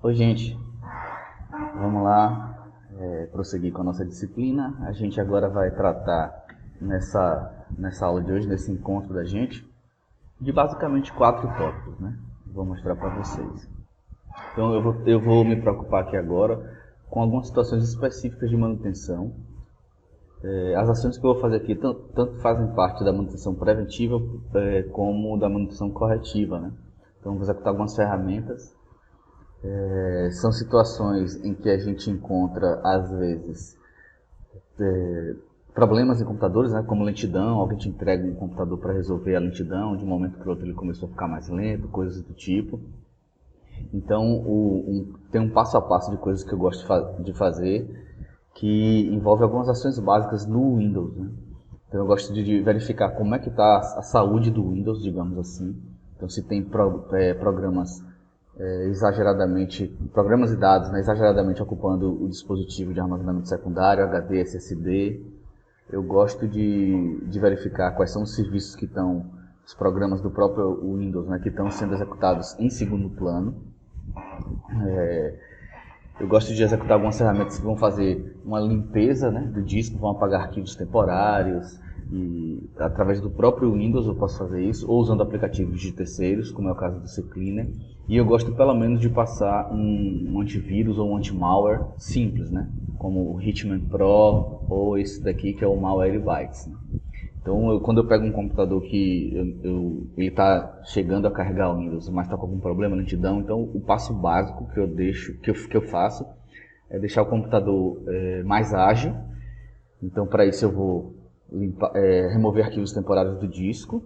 Oi, gente. Vamos lá, prosseguir com a nossa disciplina. A gente agora vai tratar nessa aula de hoje, nesse encontro da gente, de basicamente 4 tópicos, né? Vou mostrar para vocês. Então eu vou me preocupar aqui agora com algumas situações específicas de manutenção. As ações que eu vou fazer aqui tanto fazem parte da manutenção preventiva como da manutenção corretiva, né? Então vou executar algumas ferramentas. São situações em que a gente encontra, às vezes, problemas em computadores, né, como lentidão. Alguém te entrega um computador para resolver a lentidão, de um momento para o outro ele começou a ficar mais lento, coisas do tipo. Então, tem um passo a passo de coisas que eu gosto de fazer, que envolve algumas ações básicas no Windows, né? Então eu gosto de verificar como é que está a saúde do Windows, digamos assim. Então se tem programas programas e dados, né, exageradamente ocupando o dispositivo de armazenamento secundário, HD, SSD. Eu gosto de verificar quais são os serviços que estão, os programas do próprio Windows, né, que estão sendo executados em segundo plano. Eu gosto de executar algumas ferramentas que vão fazer uma limpeza, né, do disco, vão apagar arquivos temporários, e através do próprio Windows eu posso fazer isso, ou usando aplicativos de terceiros, como é o caso do CCleaner. E eu gosto pelo menos de passar um antivírus ou um anti-malware simples, né, como o Hitman Pro ou esse daqui que é o Malwarebytes, né? Então, quando eu pego um computador que ele está chegando a carregar o Windows, mas está com algum problema, lentidão, então o passo básico que eu faço é deixar o computador mais ágil. Então, para isso eu vou remover arquivos temporários do disco.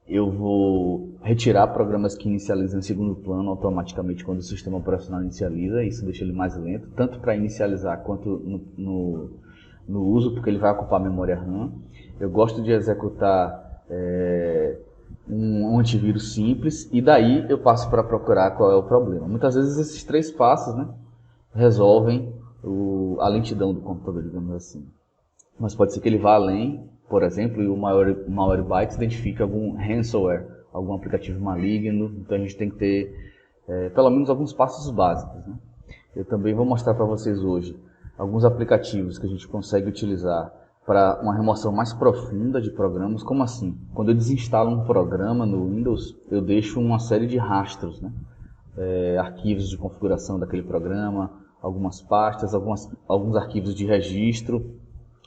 Eu vou retirar programas que inicializam em segundo plano automaticamente quando o sistema operacional inicializa. Isso deixa ele mais lento, tanto para inicializar quanto no uso, porque ele vai ocupar a memória RAM. Eu gosto de executar um antivírus simples e daí eu passo para procurar qual é o problema. Muitas vezes esses 3 passos, né, resolvem a lentidão do computador, digamos assim. Mas pode ser que ele vá além, por exemplo, e o Malwarebytes identifique algum ransomware, algum aplicativo maligno. Então a gente tem que ter pelo menos alguns passos básicos, né? Eu também vou mostrar para vocês hoje alguns aplicativos que a gente consegue utilizar para uma remoção mais profunda de programas. Como assim? Quando eu desinstalo um programa no Windows, eu deixo uma série de rastros, né? Arquivos de configuração daquele programa, algumas pastas, alguns arquivos de registro.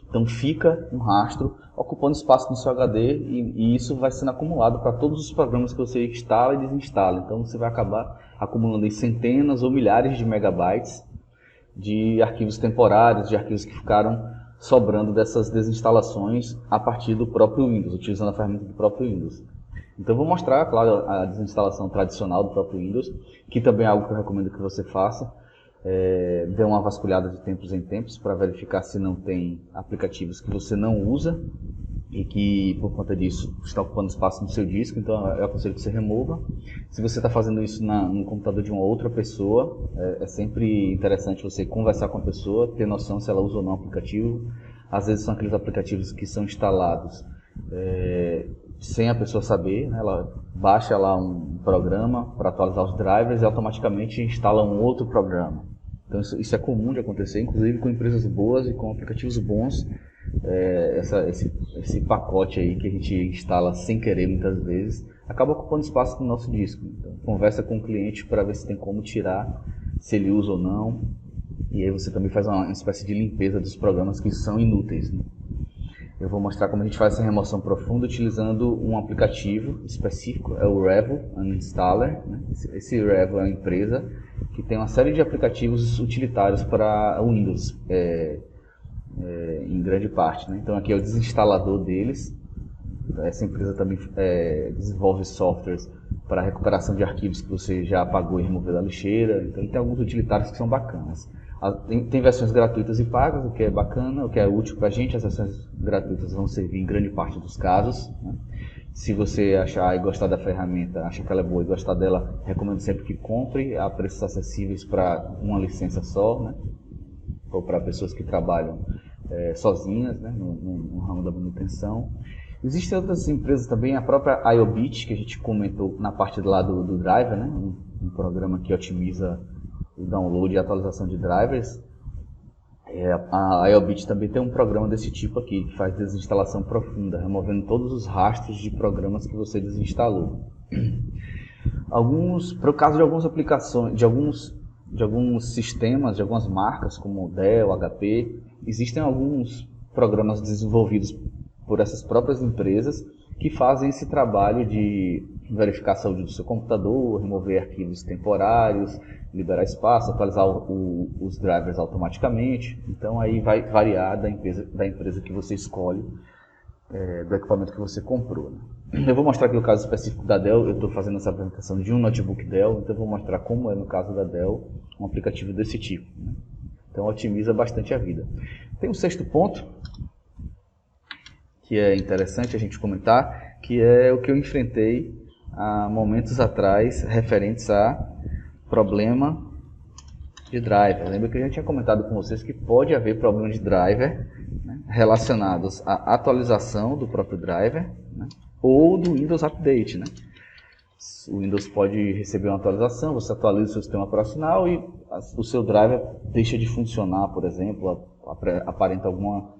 Então fica um rastro ocupando espaço no seu HD e isso vai sendo acumulado para todos os programas que você instala e desinstala. Então você vai acabar acumulando em centenas ou milhares de megabytes de arquivos temporários, de arquivos que ficaram sobrando dessas desinstalações a partir do próprio Windows, utilizando a ferramenta do próprio Windows. Então eu vou mostrar, claro, a desinstalação tradicional do próprio Windows, que também é algo que eu recomendo que você faça. Dê uma vasculhada de tempos em tempos para verificar se não tem aplicativos que você não usa e que por conta disso está ocupando espaço no seu disco. Então eu aconselho que você remova. Se você está fazendo isso no computador de uma outra pessoa, é sempre interessante você conversar com a pessoa, ter noção se ela usa ou não o aplicativo. Às vezes são aqueles aplicativos que são instalados sem a pessoa saber, né? Ela baixa lá um programa para atualizar os drivers e automaticamente instala um outro programa. Então isso é comum de acontecer, inclusive com empresas boas e com aplicativos bons. Esse pacote aí que a gente instala sem querer muitas vezes acaba ocupando espaço no nosso disco. Então conversa com o cliente para ver se tem como tirar, se ele usa ou não. E aí você também faz uma espécie de limpeza dos programas que são inúteis, né? Eu vou mostrar como a gente faz essa remoção profunda utilizando um aplicativo específico, é o Revo Uninstaller, né? Esse Revo é uma empresa que tem uma série de aplicativos utilitários para o Windows, em grande parte, né? Então aqui é o desinstalador deles. Essa empresa também desenvolve softwares para recuperação de arquivos que você já apagou e removeu da lixeira. Então tem alguns utilitários que são bacanas. Tem versões gratuitas e pagas, o que é bacana, o que é útil para a gente. As versões gratuitas vão servir em grande parte dos casos, né? Se você achar e gostar da ferramenta, acha que ela é boa e gostar dela, recomendo sempre que compre a preços acessíveis para uma licença só, né? Ou para pessoas que trabalham sozinhas, né? no ramo da manutenção. Existem outras empresas também, a própria IOBit, que a gente comentou na parte do lado do driver, né? Um programa que otimiza o download e atualização de drivers, a IOBIT também tem um programa desse tipo aqui, que faz desinstalação profunda, removendo todos os rastros de programas que você desinstalou. Para o caso de algumas aplicações, de alguns sistemas, de algumas marcas, como Dell, HP, existem alguns programas desenvolvidos por essas próprias empresas que fazem esse trabalho de verificar a saúde do seu computador, remover arquivos temporários, liberar espaço, atualizar os drivers automaticamente. Então aí vai variar da empresa que você escolhe, do equipamento que você comprou, né? Eu vou mostrar aqui o caso específico da Dell. Eu estou fazendo essa apresentação de um notebook Dell, então eu vou mostrar como é no caso da Dell um aplicativo desse tipo, né? Então otimiza bastante a vida. Tem um sexto ponto que é interessante a gente comentar, que é o que eu enfrentei há momentos atrás, referentes a problema de driver. Lembra que eu já tinha comentado com vocês que pode haver problemas de driver, né, relacionados à atualização do próprio driver, né, ou do Windows Update, né? O Windows pode receber uma atualização, você atualiza o seu sistema operacional e o seu driver deixa de funcionar, por exemplo, aparenta alguma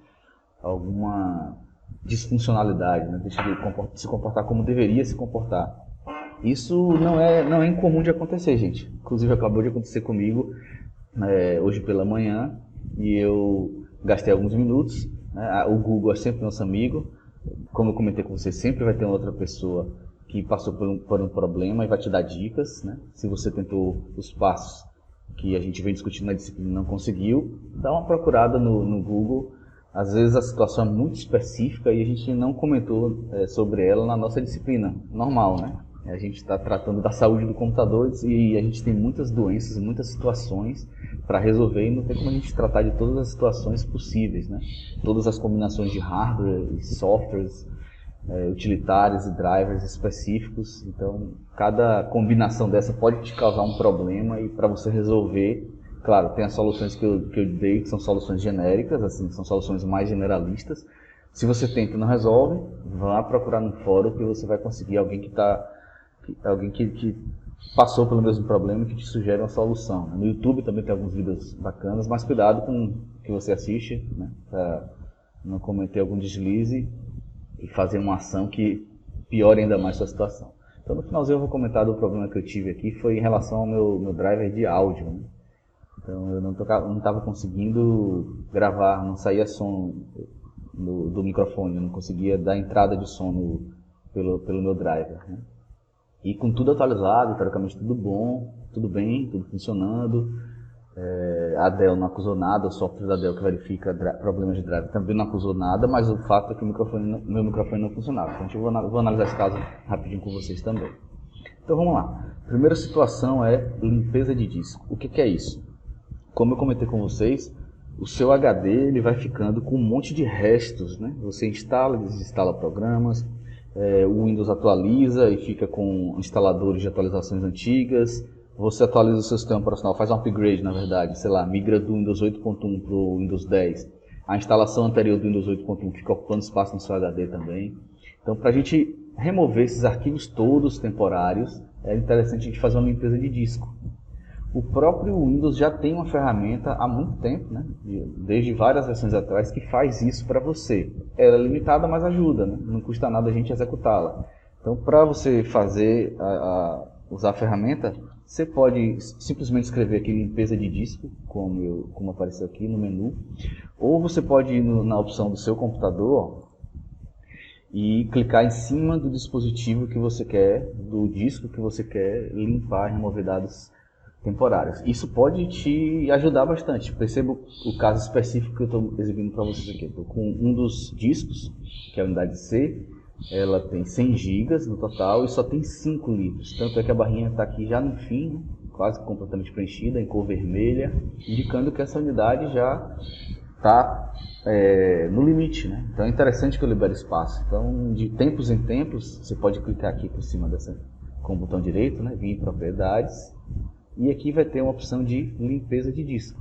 disfuncionalidade, né? Deixa de se comportar como deveria se comportar. Isso não é incomum de acontecer, gente. Inclusive acabou de acontecer comigo hoje pela manhã, e eu gastei alguns minutos, né? O Google é sempre nosso amigo. Como eu comentei com vocês, sempre vai ter uma outra pessoa que passou por um problema e vai te dar dicas, né? Se você tentou os passos que a gente vem discutindo na disciplina e não conseguiu, dá uma procurada no Google. Às vezes a situação é muito específica e a gente não comentou sobre ela na nossa disciplina normal, né? A gente está tratando da saúde do computador e a gente tem muitas doenças, muitas situações para resolver, e não tem como a gente tratar de todas as situações possíveis, né? Todas as combinações de hardware e softwares, utilitários e drivers específicos. Então, cada combinação dessa pode te causar um problema, e para você resolver, claro, tem as soluções que eu dei, que são soluções genéricas, assim, são soluções mais generalistas. Se você tenta e não resolve, vá procurar no fórum que você vai conseguir alguém que passou pelo mesmo problema e que te sugere uma solução. No YouTube também tem alguns vídeos bacanas, mas cuidado com o que você assiste, né, para não cometer algum deslize e fazer uma ação que piore ainda mais a sua situação. Então no finalzinho eu vou comentar do problema que eu tive aqui, foi em relação ao meu driver de áudio, né? Então eu não estava conseguindo gravar, não saía som do microfone, eu não conseguia dar entrada de som pelo meu driver, né? E com tudo atualizado, teoricamente tudo bom, tudo bem, tudo funcionando. A Dell não acusou nada, o software da Dell que verifica problemas de driver também não acusou nada, mas o fato é que meu microfone não funcionava. Então eu vou analisar esse caso rapidinho com vocês também. Então vamos lá. A primeira situação é limpeza de disco. O que é isso? Como eu comentei com vocês, o seu HD ele vai ficando com um monte de restos, né? Você instala e desinstala programas, o Windows atualiza e fica com instaladores de atualizações antigas. Você atualiza o seu sistema operacional, faz um upgrade, na verdade, sei lá, migra do Windows 8.1 para o Windows 10. A instalação anterior do Windows 8.1 fica ocupando espaço no seu HD também. Então, para a gente remover esses arquivos todos temporários, é interessante a gente fazer uma limpeza de disco. O próprio Windows já tem uma ferramenta há muito tempo, né, desde várias versões atrás, que faz isso para você. Ela é limitada, mas ajuda, né? Não custa nada a gente executá-la. Então, para você fazer usar a ferramenta, você pode simplesmente escrever aqui limpeza de disco, como apareceu aqui no menu, ou você pode ir na opção do seu computador e clicar em cima do dispositivo que você quer, do disco que você quer limpar e remover dados temporários. Isso pode te ajudar bastante. Perceba o caso específico que eu estou exibindo para vocês aqui. Estou com um dos discos, que é a unidade C, ela tem 100 GB no total e só tem 5 livros. Tanto é que a barrinha está aqui já no fim, quase completamente preenchida, em cor vermelha, indicando que essa unidade já está no limite, né? Então é interessante que eu libere espaço. Então, de tempos em tempos, você pode clicar aqui por cima com o botão direito, né? Vir em propriedades. E aqui vai ter uma opção de limpeza de disco.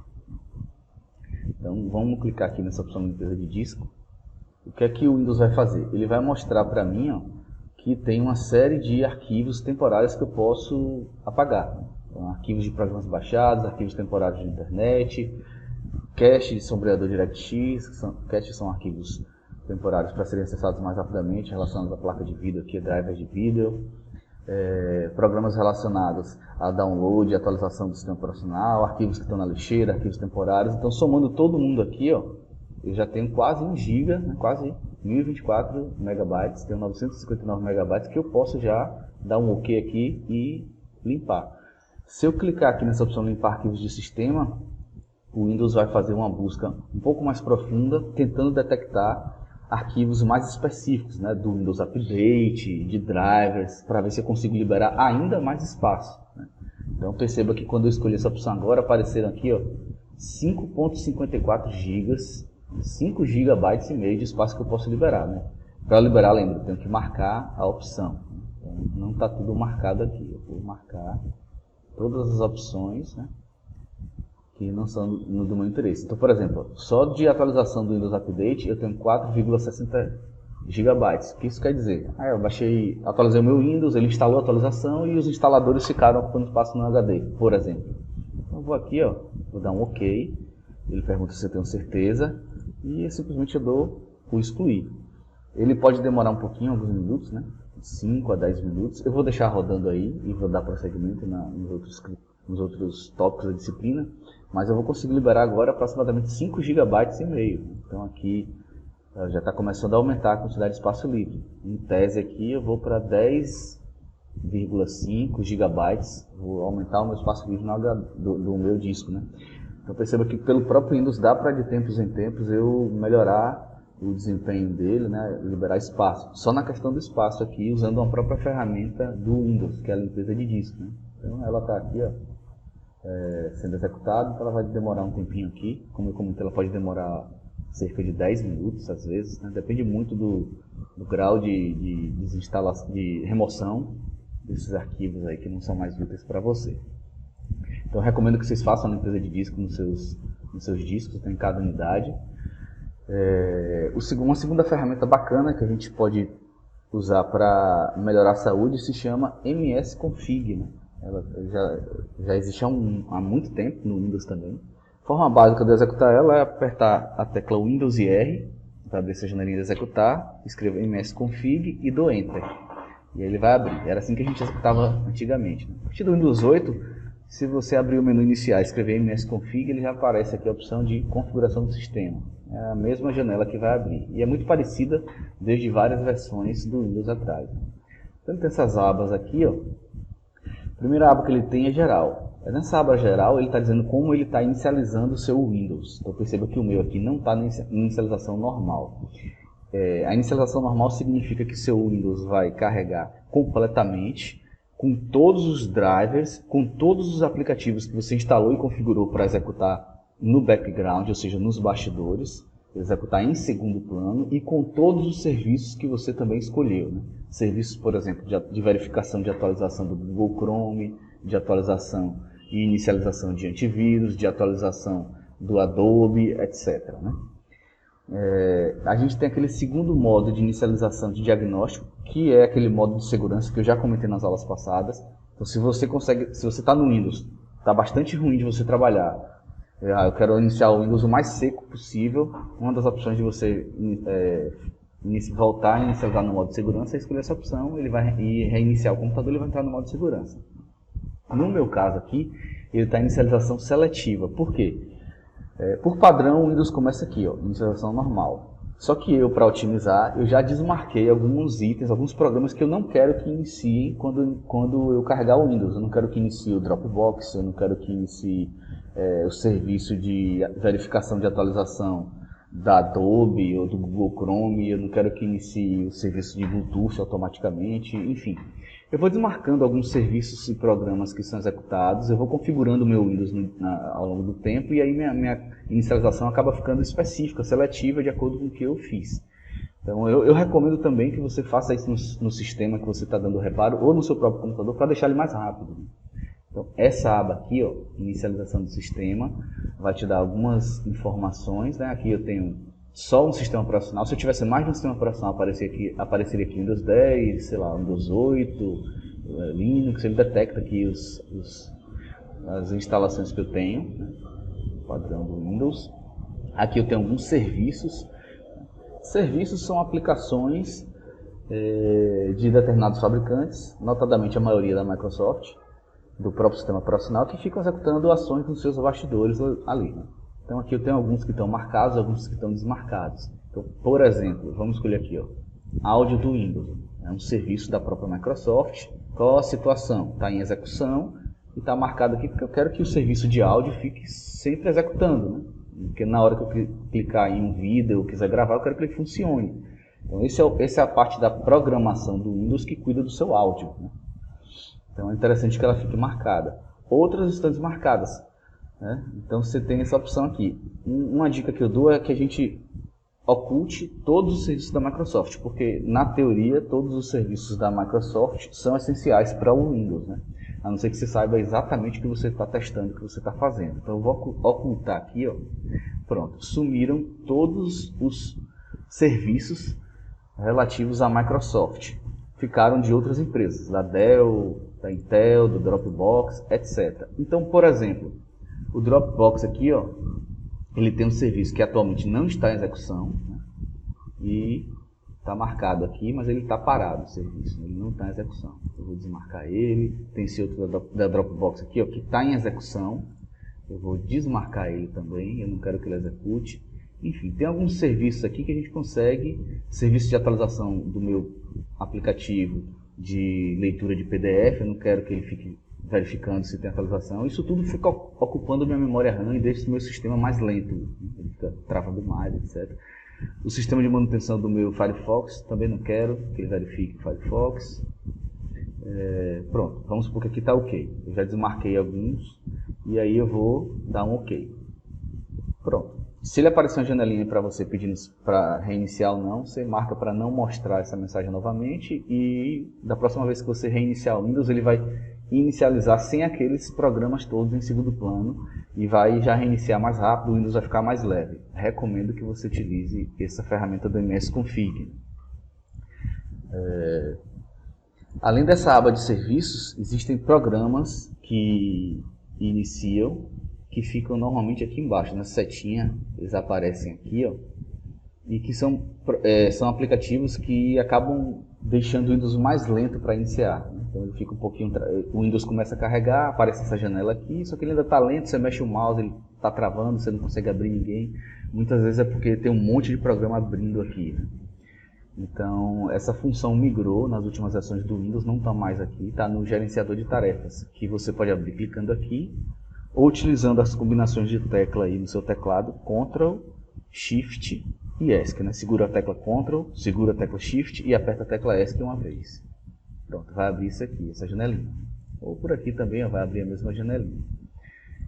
Então vamos clicar aqui nessa opção de limpeza de disco. O que é que o Windows vai fazer? Ele vai mostrar para mim, ó, que tem uma série de arquivos temporários que eu posso apagar. Então, arquivos de programas baixados, arquivos temporários de internet, cache de sombreador DirectX, cache são arquivos temporários para serem acessados mais rapidamente, relacionados à placa de vídeo aqui, drivers de vídeo, programas relacionados a download e atualização do sistema operacional, arquivos que estão na lixeira, arquivos temporários. Então, somando todo mundo aqui, ó, eu já tenho quase 1 GB, né, quase 1024 megabytes, tenho 959 megabytes que eu posso já dar um OK aqui e limpar. Se eu clicar aqui nessa opção limpar arquivos de sistema, o Windows vai fazer uma busca um pouco mais profunda, tentando detectar arquivos mais específicos, né, do Windows Update, de drivers, para ver se eu consigo liberar ainda mais espaço, né? Então perceba que quando eu escolhi essa opção agora, apareceram aqui 5.54 GB, 5 GB e meio de espaço que eu posso liberar, né? Para liberar, lembra, eu tenho que marcar a opção. Então, não está tudo marcado aqui, eu vou marcar todas as opções, né, que não são do meu interesse. Então, por exemplo, só de atualização do Windows Update eu tenho 4,60 GB. O que isso quer dizer? Eu atualizei o meu Windows, ele instalou a atualização e os instaladores ficaram ocupando espaço no HD, por exemplo. Então, eu vou aqui, vou dar um OK, ele pergunta se eu tenho certeza e simplesmente eu dou o excluir. Ele pode demorar um pouquinho, alguns minutos, né? 5 a 10 minutos. Eu vou deixar rodando aí e vou dar prosseguimento nos outros tópicos da disciplina, mas eu vou conseguir liberar agora aproximadamente 5 GB e meio. Então aqui já está começando a aumentar a quantidade de espaço livre. Em tese aqui eu vou para 10,5 GB, vou aumentar o meu espaço livre do meu disco, né? Então perceba que pelo próprio Windows dá para de tempos em tempos eu melhorar o desempenho dele, né, liberar espaço. Só na questão do espaço aqui, usando uma própria ferramenta do Windows, que é a limpeza de disco, né? Então ela está aqui, sendo executada, então ela vai demorar um tempinho aqui. Como eu comentei, ela pode demorar cerca de 10 minutos às vezes, né? Depende muito do grau de desinstalação, de remoção desses arquivos aí que não são mais úteis para você. Então eu recomendo que vocês façam a limpeza de disco nos seus discos, em cada unidade. Uma segunda ferramenta bacana que a gente pode usar para melhorar a saúde se chama msconfig, né? Ela já existe há muito tempo no Windows também. A forma básica de executar ela é apertar a tecla Windows e R para abrir essa janelinha de executar, escrever msconfig e dou Enter. E aí ele vai abrir. Era assim que a gente executava antigamente, né? A partir do Windows 8, se você abrir o menu inicial e escrever msconfig, ele já aparece aqui a opção de configuração do sistema. É a mesma janela que vai abrir. E é muito parecida desde várias versões do Windows atrás. Então tem essas abas aqui, A primeira aba que ele tem é geral. Nessa aba geral ele está dizendo como ele está inicializando o seu Windows. Então perceba que o meu aqui não está em inicialização normal. A inicialização normal significa que seu Windows vai carregar completamente, com todos os drivers, com todos os aplicativos que você instalou e configurou para executar no background, ou seja, nos bastidores, executar em segundo plano e com todos os serviços que você também escolheu, né? Serviços, por exemplo, de verificação de atualização do Google Chrome, de atualização e inicialização de antivírus, de atualização do Adobe, etc., né? A gente tem aquele segundo modo de inicialização de diagnóstico, que é aquele modo de segurança que eu já comentei nas aulas passadas. Então, se você está no Windows, está bastante ruim de você trabalhar, eu quero iniciar o Windows o mais seco possível, uma das opções de você voltar a inicializar no modo de segurança é escolher essa opção, ele vai reiniciar o computador, ele vai entrar no modo de segurança. No meu caso aqui, ele está em inicialização seletiva. Por quê? Por padrão, o Windows começa aqui, inicialização normal. Só que eu, para otimizar, eu já desmarquei alguns itens, alguns programas que eu não quero que iniciem quando eu carregar o Windows. Eu não quero que inicie o Dropbox, eu não quero que inicie o serviço de verificação de atualização da Adobe ou do Google Chrome, eu não quero que inicie o serviço de Bluetooth automaticamente, enfim. Eu vou desmarcando alguns serviços e programas que são executados, eu vou configurando o meu Windows ao longo do tempo e aí minha inicialização acaba ficando específica, seletiva, de acordo com o que eu fiz. Então eu recomendo também que você faça isso no sistema que você está dando reparo ou no seu próprio computador para deixar ele mais rápido. Então essa aba aqui, inicialização do sistema, vai te dar algumas informações, né? Aqui eu tenho só um sistema operacional. Se eu tivesse mais de um sistema operacional, apareceria aqui Windows 10, sei lá, Windows 8, Linux. Ele detecta aqui as instalações que eu tenho, né? Padrão do Windows. Aqui eu tenho alguns serviços. Serviços são aplicações de determinados fabricantes, notadamente a maioria da Microsoft, do próprio sistema operacional, que ficam executando ações nos seus bastidores ali, né? Então aqui eu tenho alguns que estão marcados, alguns que estão desmarcados. Então, por exemplo, vamos escolher aqui, ó, áudio do Windows. É um serviço da própria Microsoft. Qual a situação? Está em execução e está marcado aqui porque eu quero que o serviço de áudio fique sempre executando, né? Porque na hora que eu clicar em um vídeo ou quiser gravar, eu quero que ele funcione. Então essa é a parte da programação do Windows que cuida do seu áudio, né? Então é interessante que ela fique marcada. Outras estão desmarcadas, né? Então você tem essa opção aqui. Uma dica que eu dou é que a gente oculte todos os serviços da Microsoft, porque na teoria todos os serviços da Microsoft são essenciais para o Windows, né? A não ser que você saiba exatamente o que você está testando, o que você está fazendo. Então eu vou ocultar aqui, ó. Pronto, sumiram todos os serviços relativos à Microsoft. Ficaram de outras empresas, da Dell, da Intel, do Dropbox, etc. Então, por exemplo, o Dropbox aqui, ó, ele tem um serviço que atualmente não está em execução, né? E está marcado aqui, mas ele está parado, o serviço, ele não está em execução. Eu vou desmarcar ele. Tem esse outro da Dropbox aqui, ó, que está em execução. Eu vou desmarcar ele também, eu não quero que ele execute. Enfim, tem alguns serviços aqui que a gente consegue, serviço de atualização do meu aplicativo de leitura de PDF, eu não quero que ele fique verificando se tem atualização. Isso tudo fica ocupando minha memória RAM e deixa o meu sistema mais lento, ele fica travando mais, etc. O sistema de manutenção do meu Firefox, também não quero que ele verifique o Firefox. Pronto, vamos supor que aqui está ok. Eu já desmarquei alguns e aí eu vou dar um ok. Pronto. Se ele aparecer uma janelinha para você pedindo para reiniciar ou não, você marca para não mostrar essa mensagem novamente e da próxima vez que você reiniciar o Windows, ele vai inicializar sem aqueles programas todos em segundo plano e vai já reiniciar mais rápido, o Windows vai ficar mais leve. Recomendo que você utilize essa ferramenta do MS Config. Além dessa aba de serviços, existem programas que iniciam, que ficam normalmente aqui embaixo, na setinha, eles aparecem aqui, ó, e que são aplicativos que acabam deixando o Windows mais lento para iniciar. Então ele fica um pouquinho, o Windows começa a carregar, aparece essa janela aqui, só que ele ainda está lento, você mexe o mouse, ele está travando, você não consegue abrir ninguém. Muitas vezes é porque tem um monte de programa abrindo aqui, né? Então essa função migrou nas últimas versões do Windows, não está mais aqui, está no gerenciador de tarefas, que você pode abrir clicando aqui, ou utilizando as combinações de tecla aí no seu teclado, Ctrl, Shift e ESC, né? Segura a tecla Ctrl, segura a tecla Shift e aperta a tecla ESC uma vez. Pronto, vai abrir isso aqui, essa janelinha. Ou por aqui também vai abrir a mesma janelinha.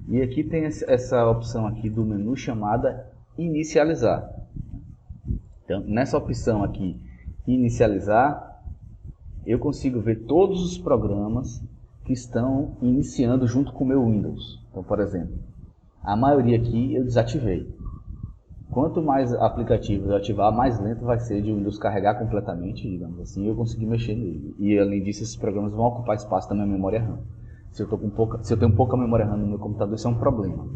E aqui tem essa opção aqui do menu chamada Inicializar. Então, nessa opção aqui, Inicializar, eu consigo ver todos os programas que estão iniciando junto com o meu Windows. Então, por exemplo, a maioria aqui eu desativei. Quanto mais aplicativos eu ativar, mais lento vai ser de o Windows carregar completamente, digamos assim, e eu conseguir mexer nele. E além disso, esses programas vão ocupar espaço da minha memória RAM. Se eu tenho pouca memória RAM no meu computador, isso é um problema.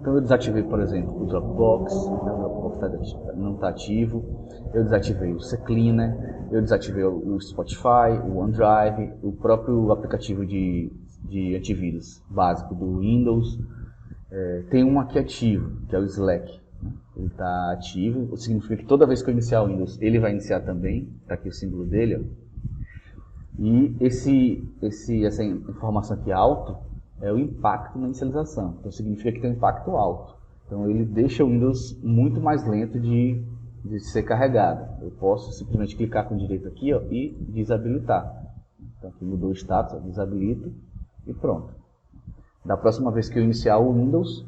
Então eu desativei, por exemplo, o Dropbox, o Dropbox não está ativo. Eu desativei o CCleaner, eu desativei o Spotify, o OneDrive, o próprio aplicativo de antivírus básico do Windows. Tem um aqui ativo, que é o Slack. Ele está ativo, o que significa que toda vez que eu iniciar o Windows, ele vai iniciar também. Está aqui o símbolo dele, ó. E essa informação aqui alto é o impacto na inicialização. Então significa que tem um impacto alto. Então ele deixa o Windows muito mais lento de ser carregado. Eu posso simplesmente clicar com o direito aqui, ó, e desabilitar. Então aqui mudou o status, ó, desabilito e pronto. Da próxima vez que eu iniciar o Windows,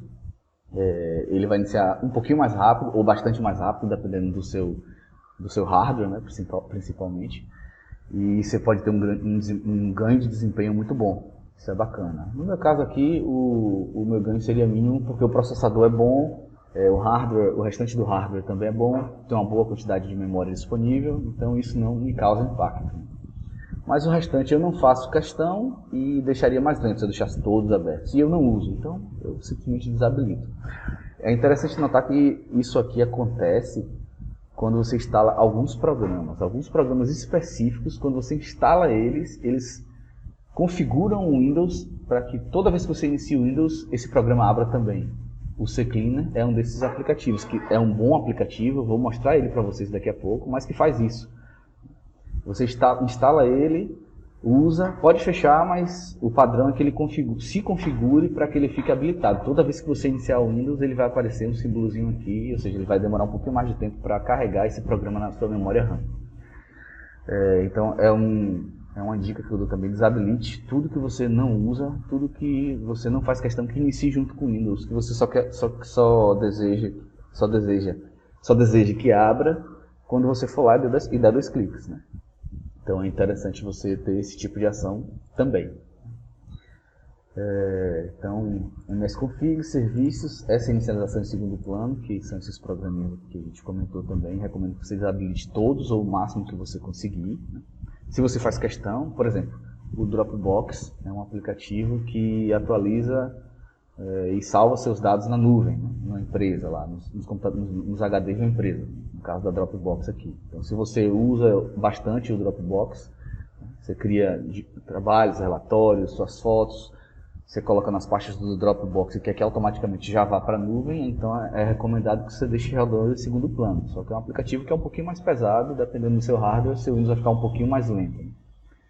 ele vai iniciar um pouquinho mais rápido ou bastante mais rápido, dependendo do seu hardware, né, principalmente. E você pode ter um ganho de desempenho muito bom. Isso é bacana. No meu caso aqui, o meu ganho seria mínimo porque o processador é bom, o restante do hardware também é bom, tem uma boa quantidade de memória disponível, então isso não me causa impacto. Mas o restante eu não faço questão e deixaria mais lento se eu deixasse todos abertos. E eu não uso, então eu simplesmente desabilito. É interessante notar que isso aqui acontece quando você instala alguns programas específicos. Quando você instala eles configuram o Windows para que toda vez que você inicia o Windows, esse programa abra também. O CCleaner é um desses aplicativos, que é um bom aplicativo, vou mostrar ele para vocês daqui a pouco, mas que faz isso. Você instala ele, usa, pode fechar, mas o padrão é que ele se configure para que ele fique habilitado. Toda vez que você iniciar o Windows, ele vai aparecer um símbolozinho aqui, ou seja, ele vai demorar um pouquinho mais de tempo para carregar esse programa na sua memória RAM. Então é uma dica que eu dou também: desabilite tudo que você não usa, tudo que você não faz questão que inicie junto com o Windows, que você só deseja que abra quando você for lá e der 2 cliques, né? Então é interessante você ter esse tipo de ação também. Então, msconfig, serviços, essa inicialização em segundo plano, que são esses programinhas que a gente comentou também. Recomendo que você desabilite todos ou o máximo que você conseguir, né? Se você faz questão, por exemplo, o Dropbox é um aplicativo que atualiza e salva seus dados na nuvem, né? Na empresa, lá nos HDs da empresa, no caso da Dropbox aqui. Então, se você usa bastante o Dropbox, você cria trabalhos, relatórios, suas fotos, você coloca nas pastas do Dropbox e quer que automaticamente já vá para a nuvem, então é recomendado que você deixe rodando em segundo plano. Só que é um aplicativo que é um pouquinho mais pesado, dependendo do seu hardware, seu Windows vai ficar um pouquinho mais lento.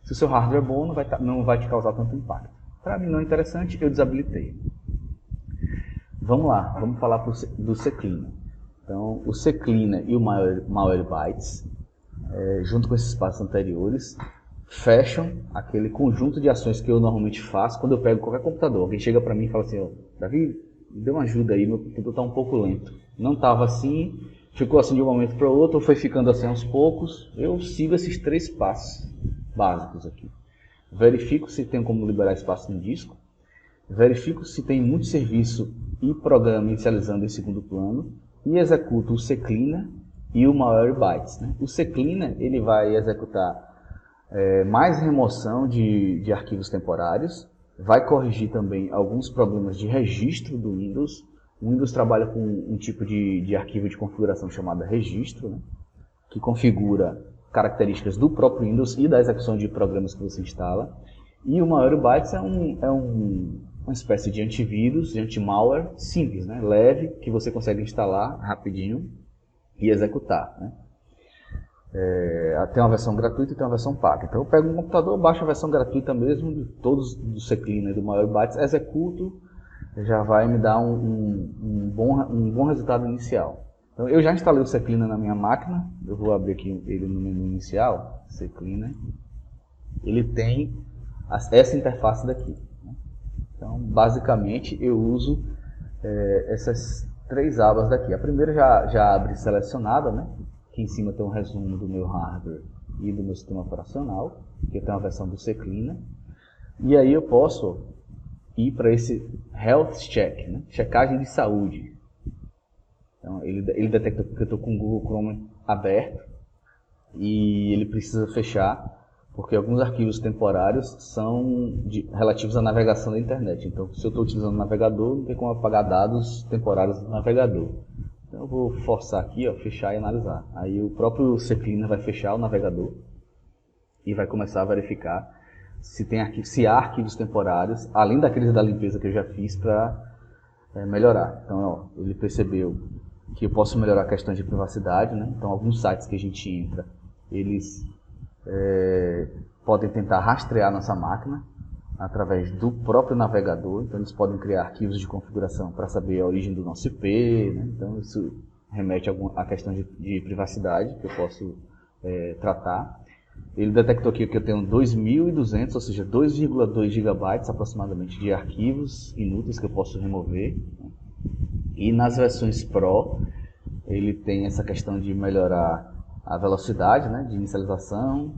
Se o seu hardware é bom, não vai te causar tanto impacto. Para mim não é interessante, eu desabilitei. Vamos lá, vamos falar do CCleaner. Então, o CCleaner e o Malwarebytes, junto com esses passos anteriores, fecham aquele conjunto de ações que eu normalmente faço quando eu pego qualquer computador. Alguém chega para mim e fala assim: Davi, me dê uma ajuda aí, meu computador está um pouco lento. Não estava assim, ficou assim de um momento para o outro, ou foi ficando assim aos poucos. Eu sigo esses 3 passos básicos aqui. Verifico se tem como liberar espaço no disco. Verifico se tem muito serviço e programa inicializando em segundo plano. E executo o CCleaner e o Malwarebytes, né? O CCleaner ele vai executar mais remoção de arquivos temporários, vai corrigir também alguns problemas de registro do Windows. O Windows trabalha com um tipo de arquivo de configuração chamado registro, né, que configura características do próprio Windows e da execução de programas que você instala. E o Malwarebytes é uma espécie de antivírus, de anti-malware simples, né, leve, que você consegue instalar rapidinho e executar, né. Tem uma versão gratuita e tem uma versão paga. Então eu pego um computador, baixo a versão gratuita mesmo, de todos do CCleaner e do Malwarebytes, executo, já vai me dar um bom resultado inicial. Então eu já instalei o CCleaner na minha máquina, eu vou abrir aqui ele no menu inicial, CCleaner. Ele tem essa interface daqui, né? Então basicamente eu uso essas 3 abas daqui. A primeira já abre selecionada, né? Aqui em cima tem um resumo do meu hardware e do meu sistema operacional, que tem uma versão do CCleaner. E aí eu posso ir para esse Health Check, né? Checagem de saúde. Então ele detecta que eu estou com o Google Chrome aberto e ele precisa fechar, porque alguns arquivos temporários são relativos à navegação da internet. Então, se eu estou utilizando o navegador, não tem como apagar dados temporários do navegador. Então eu vou forçar aqui, fechar e analisar. Aí o próprio CCleaner vai fechar o navegador e vai começar a verificar se há arquivos temporários, além daqueles da limpeza que eu já fiz para melhorar. Então ele percebeu que eu posso melhorar a questão de privacidade, né? Então alguns sites que a gente entra, eles podem tentar rastrear nossa máquina através do próprio navegador. Então eles podem criar arquivos de configuração para saber a origem do nosso IP, né? Então isso remete a questão de privacidade que eu posso tratar. Ele detectou aqui que eu tenho 2.200, ou seja, 2,2 GB aproximadamente de arquivos inúteis que eu posso remover, né? E nas versões Pro ele tem essa questão de melhorar a velocidade, né, de inicialização,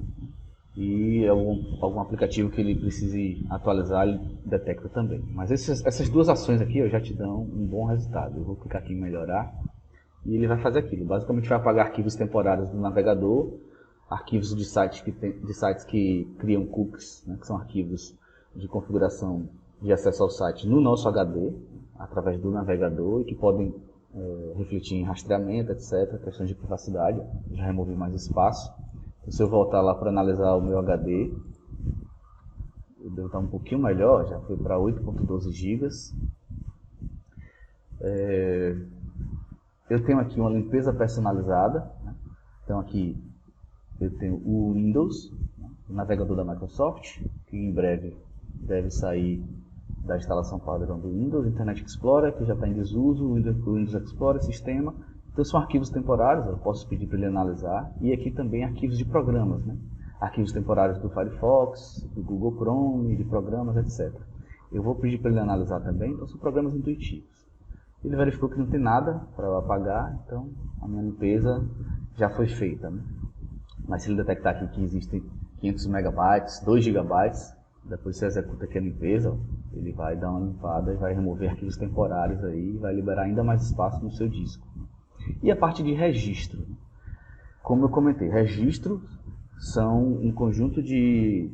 e algum aplicativo que ele precise atualizar, ele detecta também. Mas essas 2 ações aqui já te dão um bom resultado. Eu vou clicar aqui em melhorar e ele vai fazer aquilo. Basicamente vai apagar arquivos temporários do navegador, arquivos de sites que criam cookies, né, que são arquivos de configuração de acesso ao site no nosso HD, através do navegador, e que podem refletir em rastreamento, etc., questões de privacidade. Já removi mais espaço. Então, se eu voltar lá para analisar o meu HD, eu devo estar um pouquinho melhor, já foi para 8.12 GB. Eu tenho aqui uma limpeza personalizada, né? Então aqui eu tenho o Windows, né? O navegador da Microsoft, que em breve deve sair da instalação padrão do Windows, Internet Explorer, que já está em desuso, o Windows Explorer, sistema. Então são arquivos temporários, eu posso pedir para ele analisar, e aqui também arquivos de programas, né? Arquivos temporários do Firefox, do Google Chrome, de programas, etc. Eu vou pedir para ele analisar também, então são programas intuitivos. Ele verificou que não tem nada para eu apagar, então a minha limpeza já foi feita, né? Mas se ele detectar aqui que existem 500 megabytes, 2 gigabytes, depois você executa aqui a limpeza, ele vai dar uma limpada e vai remover arquivos temporários aí e vai liberar ainda mais espaço no seu disco. E a parte de registro. Como eu comentei, registros são um conjunto de...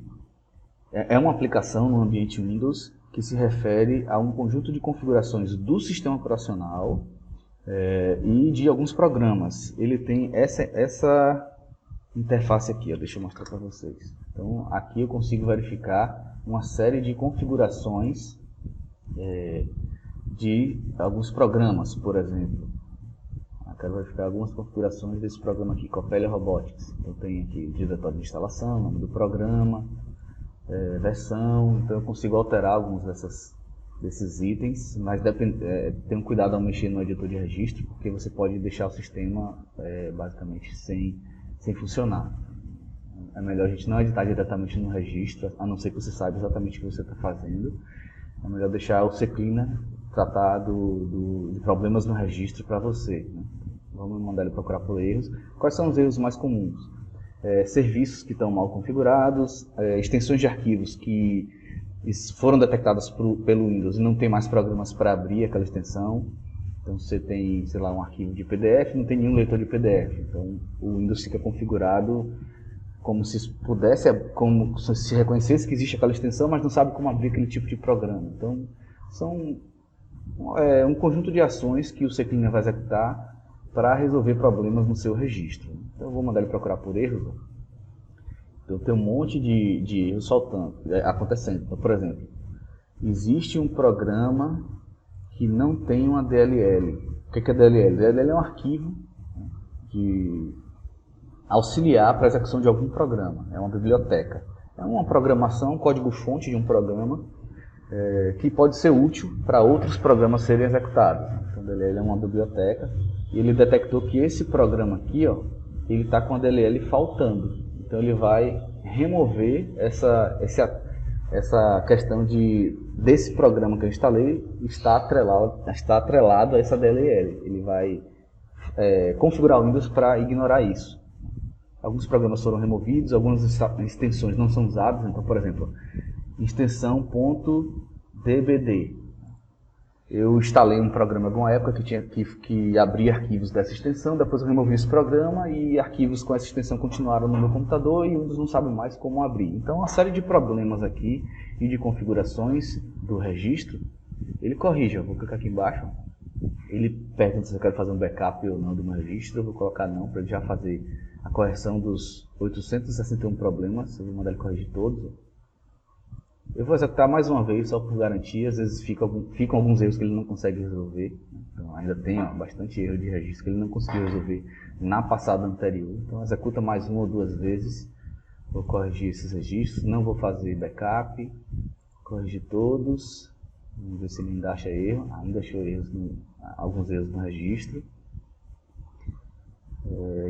É uma aplicação no ambiente Windows que se refere a um conjunto de configurações do sistema operacional e de alguns programas. Ele tem essa interface aqui, ó, deixa eu mostrar para vocês. Então, aqui eu consigo verificar uma série de configurações de alguns programas, por exemplo. Eu quero verificar algumas configurações desse programa aqui, Coppelia Robotics. Então, tem aqui o diretório de instalação, nome do programa, versão. Então, eu consigo alterar alguns desses itens, mas tenham cuidado ao mexer no editor de registro, porque você pode deixar o sistema basicamente sem funcionar. É melhor a gente não editar diretamente no registro, a não ser que você saiba exatamente o que você está fazendo. É melhor deixar o Cleaner tratar de problemas no registro para você, né? Vamos mandar ele procurar por erros. Quais são os erros mais comuns? Serviços que estão mal configurados, extensões de arquivos que foram detectadas pelo Windows e não tem mais programas para abrir aquela extensão. Então você tem, sei lá, um arquivo de PDF, não tem nenhum leitor de PDF. Então o Windows fica configurado como se como se reconhecesse que existe aquela extensão, mas não sabe como abrir aquele tipo de programa. Então são um conjunto de ações que o CCleaner vai executar para resolver problemas no seu registro. Então eu vou mandar ele procurar por erros. Então tem um monte de erros acontecendo. Então, por exemplo, existe um programa que não tem uma DLL. O que é DLL? DLL é um arquivo de auxiliar para a execução de algum programa. É uma biblioteca. É uma programação, um código-fonte de um programa que pode ser útil para outros programas serem executados. Então, DLL é uma biblioteca e ele detectou que esse programa aqui, ó, ele está com a DLL faltando. Então, ele vai remover essa questão desse programa que eu instalei está atrelado a essa DLL. Ele vai configurar o Windows para ignorar isso. Alguns programas foram removidos, algumas extensões não são usadas. Então, por exemplo, extensão .dbd. Eu instalei um programa de uma época que abria arquivos dessa extensão, depois eu removi esse programa e arquivos com essa extensão continuaram no meu computador e o Windows não sabe mais como abrir. Então, uma série de problemas aqui e de configurações do registro, ele corrige. Eu vou clicar aqui embaixo, ele pergunta se eu quero fazer um backup ou não do meu registro, eu vou colocar não, para ele já fazer a correção dos 861 problemas, eu vou mandar ele corrigir todos. Eu vou executar mais uma vez, só por garantia, às vezes ficam alguns erros que ele não consegue resolver. Então ainda tem bastante erro de registro que ele não conseguiu resolver na passada anterior. Então executa mais uma ou duas vezes, vou corrigir esses registros, não vou fazer backup, corrigir todos, vamos ver se ele ainda acha erro, ainda achou alguns erros no registro.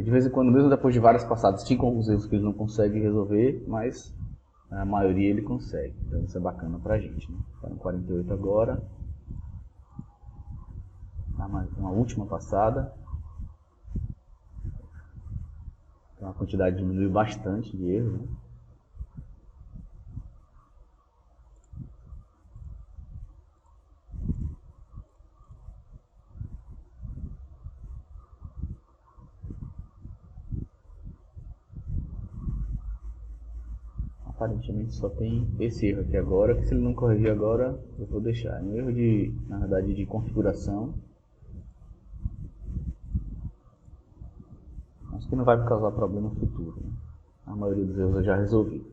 De vez em quando, mesmo depois de várias passadas, ficam alguns erros que ele não consegue resolver, mas a maioria ele consegue. Então isso é bacana pra gente, né? Está no 48 agora. Tá, mais uma última passada. Então a quantidade diminuiu bastante de erros, né? Aparentemente só tem esse erro aqui agora, que se ele não corrigir agora, eu vou deixar. É um erro de, na verdade, de configuração. Acho que não vai me causar problema no futuro, né? A maioria dos erros eu já resolvi.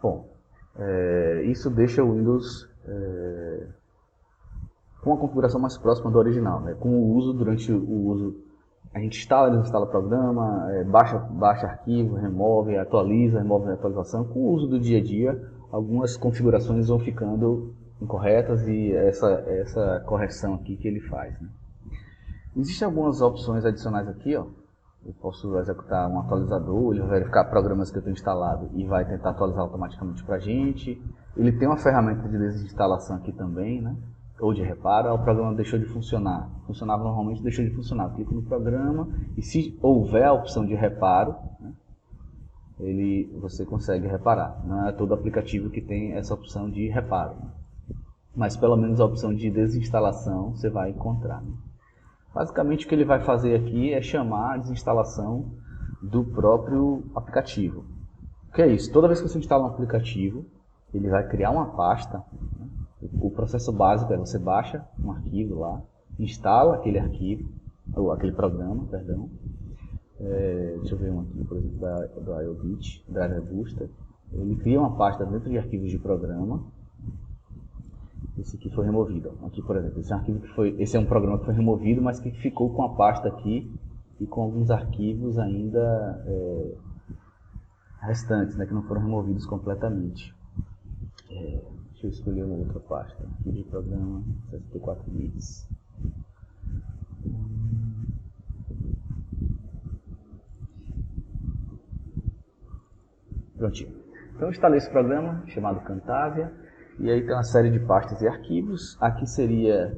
Bom, isso deixa o Windows com uma configuração mais próxima do original, né? Com o uso, durante o uso, a gente desinstala o programa, baixa arquivo, remove, atualiza, remove a atualização. Com o uso do dia a dia, algumas configurações vão ficando incorretas e essa correção aqui que ele faz, né? Existem algumas opções adicionais aqui, ó. Eu posso executar um atualizador, ele vai verificar programas que eu tenho instalado e vai tentar atualizar automaticamente para a gente. Ele tem uma ferramenta de desinstalação aqui também, né? Ou de reparo. O programa deixou de funcionar. Funcionava normalmente, deixou de funcionar. Clico no programa e se houver a opção de reparo, né, você consegue reparar. Não é todo aplicativo que tem essa opção de reparo, né? Mas pelo menos a opção de desinstalação você vai encontrar, né? Basicamente o que ele vai fazer aqui é chamar a desinstalação do próprio aplicativo. O que é isso? Toda vez que você instala um aplicativo, ele vai criar uma pasta, né? O processo básico é você baixa um arquivo lá, instala aquele arquivo, ou aquele programa, perdão. Deixa eu ver um aqui, por exemplo, do IOBit, Driver Booster. Ele cria uma pasta dentro de arquivos de programa. Esse aqui foi removido. Aqui, por exemplo, esse é um programa que foi removido, mas que ficou com a pasta aqui e com alguns arquivos ainda restantes, né, que não foram removidos completamente. Deixa eu escolher uma outra pasta. Arquivo de programa, 64 bits. Prontinho. Então eu instalei esse programa chamado Camtasia. E aí tem uma série de pastas e arquivos. Aqui seria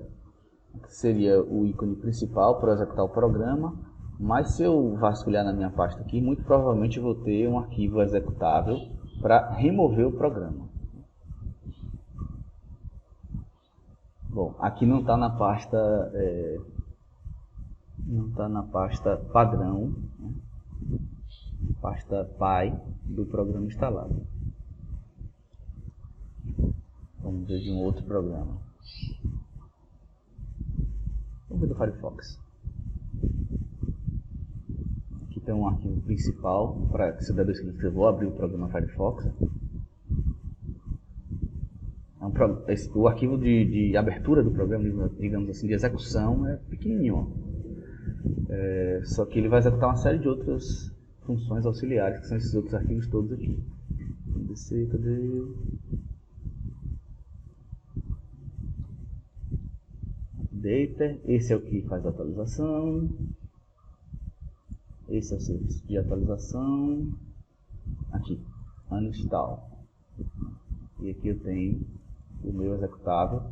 o ícone principal para executar o programa. Mas se eu vasculhar na minha pasta aqui, muito provavelmente eu vou ter um arquivo executável para remover o programa. Bom, aqui não está na pasta padrão, né? Pasta PY do programa instalado. Vamos ver de um outro programa. Vamos ver do Firefox. Aqui tem um arquivo principal, para que se der dois cliques eu vou abrir o programa Firefox. O arquivo de abertura do programa, digamos assim, de execução, é pequenininho. Só que ele vai executar uma série de outras funções auxiliares, que são esses outros arquivos todos aqui. Cadê? Data, esse é o que faz a atualização, esse é o serviço de atualização, aqui, uninstall, e aqui eu tenho o meu executável,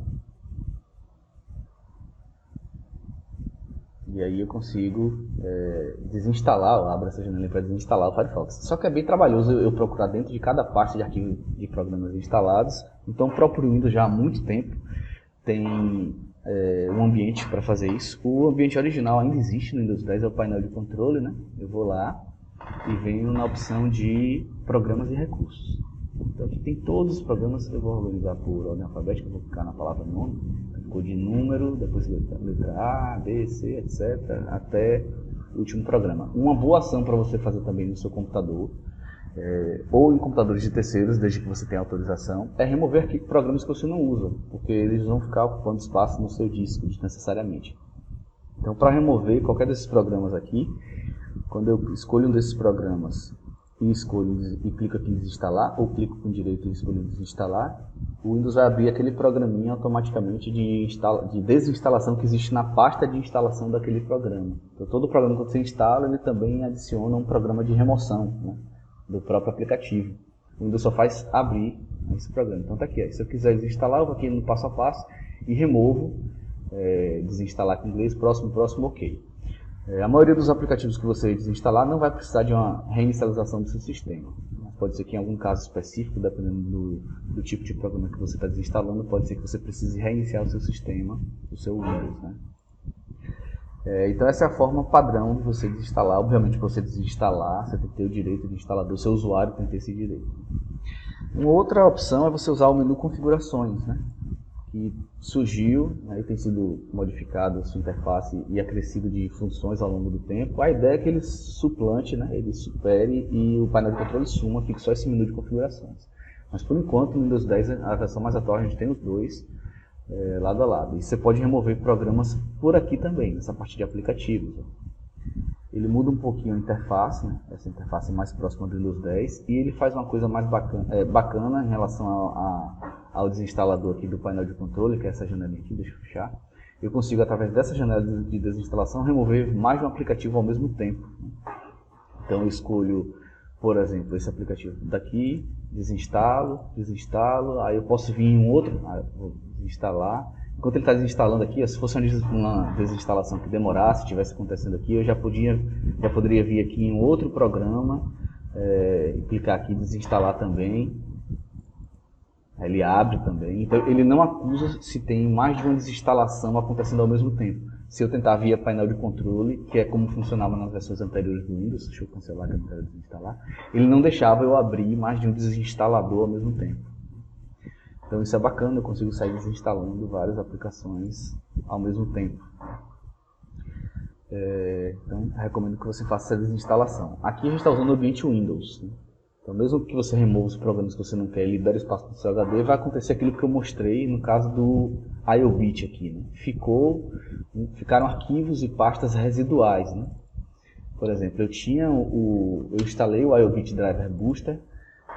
e aí eu consigo desinstalar, eu abro essa janela para desinstalar o Firefox. Só que é bem trabalhoso eu procurar dentro de cada pasta de arquivo de programas instalados, então o próprio Windows já há muito tempo tem um ambiente para fazer isso. O ambiente original ainda existe no Windows 10, é o painel de controle, né? Eu vou lá e venho na opção de programas e recursos. Então aqui tem todos os programas, eu vou organizar por ordem alfabética, eu vou clicar na palavra nome, ficou de número, depois letra A, B, C, etc, até o último programa. Uma boa ação para você fazer também no seu computador, ou em computadores de terceiros, desde que você tenha autorização, é remover aqui programas que você não usa, porque eles vão ficar ocupando espaço no seu disco desnecessariamente. Então, para remover qualquer desses programas aqui, quando eu escolho um desses programas e clico aqui em desinstalar, ou clico com direito e escolho desinstalar, o Windows vai abrir aquele programinha automaticamente de desinstalação que existe na pasta de instalação daquele programa. Então, todo programa que você instala, ele também adiciona um programa de remoção, né, do próprio aplicativo. O Windows só faz abrir esse programa. Então está aqui, se eu quiser desinstalar, eu vou aqui no passo a passo e removo, desinstalar aqui em inglês, próximo, ok. A maioria dos aplicativos que você desinstalar não vai precisar de uma reinicialização do seu sistema. Pode ser que em algum caso específico, dependendo do tipo de programa que você está desinstalando, pode ser que você precise reiniciar o seu sistema, o seu Windows, né? Então essa é a forma padrão de você desinstalar. Obviamente, para você desinstalar, você tem que ter o direito de instalador, seu usuário tem que ter esse direito. Uma outra opção é você usar o menu configurações, né? Que surgiu, né, tem sido modificado a sua interface e acrescido de funções ao longo do tempo. A ideia é que ele suplante, né, ele supere e o painel de controle suma, fique só esse menu de configurações. Mas por enquanto, no Windows 10, a versão mais atual, a gente tem os dois lado a lado. E você pode remover programas por aqui também, nessa parte de aplicativos. Ele muda um pouquinho a interface, né? Essa interface é mais próxima do Windows 10, e ele faz uma coisa mais bacana em relação ao desinstalador aqui do painel de controle, que é essa janelinha aqui, deixa eu fechar. Eu consigo, através dessa janela de desinstalação, remover mais de um aplicativo ao mesmo tempo. Então eu escolho, por exemplo, esse aplicativo daqui, desinstalo, aí eu posso vir em um outro, vou desinstalar. Enquanto ele está desinstalando aqui, se fosse uma desinstalação que demorasse, estivesse acontecendo aqui, eu já poderia vir aqui em outro programa e clicar aqui desinstalar também. Ele abre também. Então ele não acusa se tem mais de uma desinstalação acontecendo ao mesmo tempo. Se eu tentar via painel de controle, que é como funcionava nas versões anteriores do Windows, deixa eu cancelar que eu não quero desinstalar, ele não deixava eu abrir mais de um desinstalador ao mesmo tempo. Então isso é bacana, eu consigo sair desinstalando várias aplicações ao mesmo tempo. Então recomendo que você faça essa desinstalação. Aqui a gente está usando o ambiente Windows, né? Então mesmo que você remova os programas que você não quer e libere espaço no seu HD, vai acontecer aquilo que eu mostrei no caso do iObit aqui, né? Ficaram arquivos e pastas residuais, né? Por exemplo, eu instalei o iObit Driver Booster